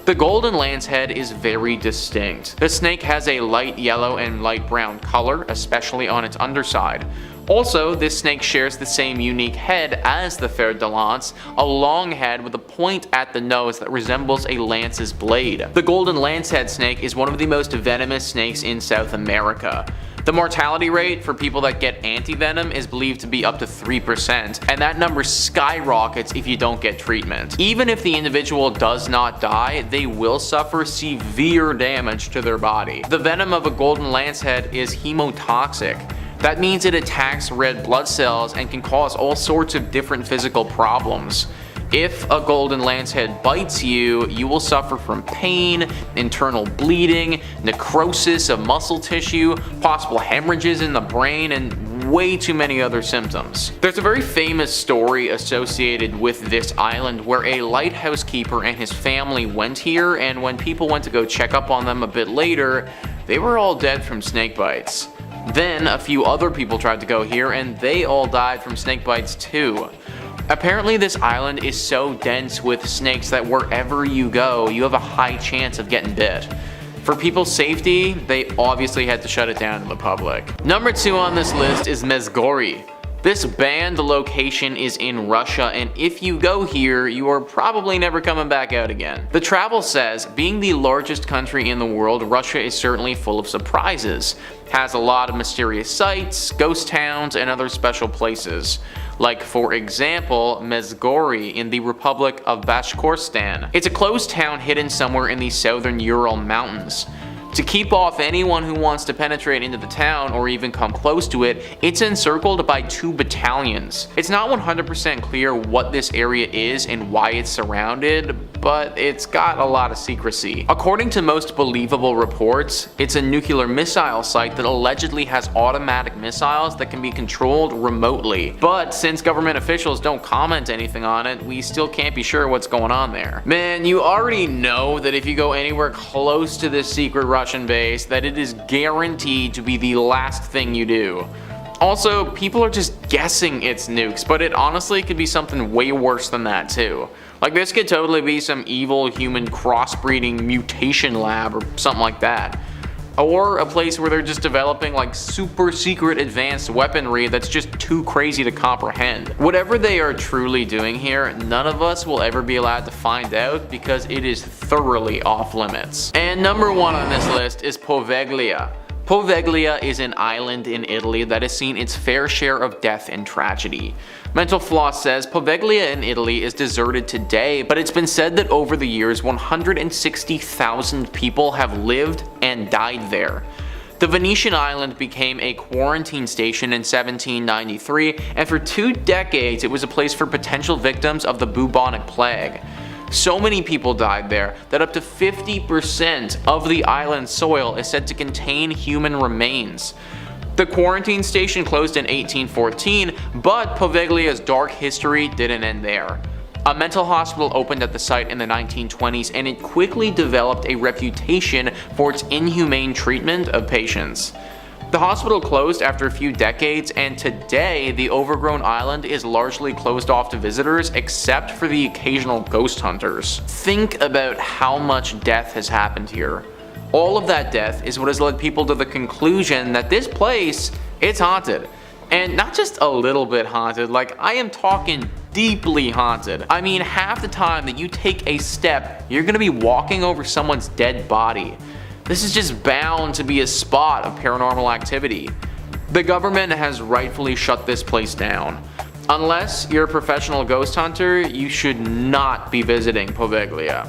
Speaker 2: The golden lancehead is very distinct. The snake has a light yellow and light brown color, especially on its underside. Also, this snake shares the same unique head as the Fer de Lance, a long head with a point at the nose that resembles a lance's blade. The golden lancehead snake is one of the most venomous snakes in South America. The mortality rate for people that get antivenom is believed to be up to 3%, and that number skyrockets if you don't get treatment. Even if the individual does not die, they will suffer severe damage to their body. The venom of a golden lancehead is hemotoxic. That means it attacks red blood cells and can cause all sorts of different physical problems. If a golden lancehead bites you, you will suffer from pain, internal bleeding, necrosis of muscle tissue, possible hemorrhages in the brain, and way too many other symptoms. There's a very famous story associated with this island where a lighthouse keeper and his family went here, and when people went to go check up on them a bit later, they were all dead from snake bites. Then a few other people tried to go here and they all died from snake bites too. Apparently this island is so dense with snakes that wherever you go, you have a high chance of getting bit. For people's safety, they obviously had to shut it down to the public. Number 2 on this list is Mezhgorye. This banned location is in Russia, and if you go here, you are probably never coming back out again. The travel says, being the largest country in the world, Russia is certainly full of surprises. Has a lot of mysterious sites, ghost towns, and other special places. Like for example, Mezhgorye in the Republic of Bashkortostan. It's a closed town hidden somewhere in the southern Ural Mountains. To keep off anyone who wants to penetrate into the town or even come close to it, it's encircled by 2 battalions. It's not 100% clear what this area is and why it's surrounded, but it's got a lot of secrecy. According to most believable reports, it's a nuclear missile site that allegedly has automatic missiles that can be controlled remotely. But since government officials don't comment anything on it, we still can't be sure what's going on there. Man, you already know that if you go anywhere close to this secret Russian base, that it is guaranteed to be the last thing you do. Also, people are just guessing it's nukes, but it honestly could be something way worse than that too. Like this could totally be some evil human crossbreeding mutation lab or something like that. Or a place where they're just developing like super secret advanced weaponry that's just too crazy to comprehend. Whatever they are truly doing here, none of us will ever be allowed to find out because it is thoroughly off limits. And number 1 on this list is Poveglia. Poveglia is an island in Italy that has seen its fair share of death and tragedy. Mental Floss says Poveglia in Italy is deserted today, but it's been said that over the years 160,000 people have lived and died there. The Venetian island became a quarantine station in 1793, and for 2 decades it was a place for potential victims of the bubonic plague. So many people died there that up to 50% of the island's soil is said to contain human remains. The quarantine station closed in 1814, but Poveglia's dark history didn't end there. A mental hospital opened at the site in the 1920s, and it quickly developed a reputation for its inhumane treatment of patients. The hospital closed after a few decades, and today the overgrown island is largely closed off to visitors except for the occasional ghost hunters. Think about how much death has happened here. All of that death is what has led people to the conclusion that this place, it's haunted. And not just a little bit haunted, like I am talking deeply haunted. I mean, half the time that you take a step, you're gonna be walking over someone's dead body. This is just bound to be a spot of paranormal activity. The government has rightfully shut this place down. Unless you're a professional ghost hunter, you should not be visiting Poveglia.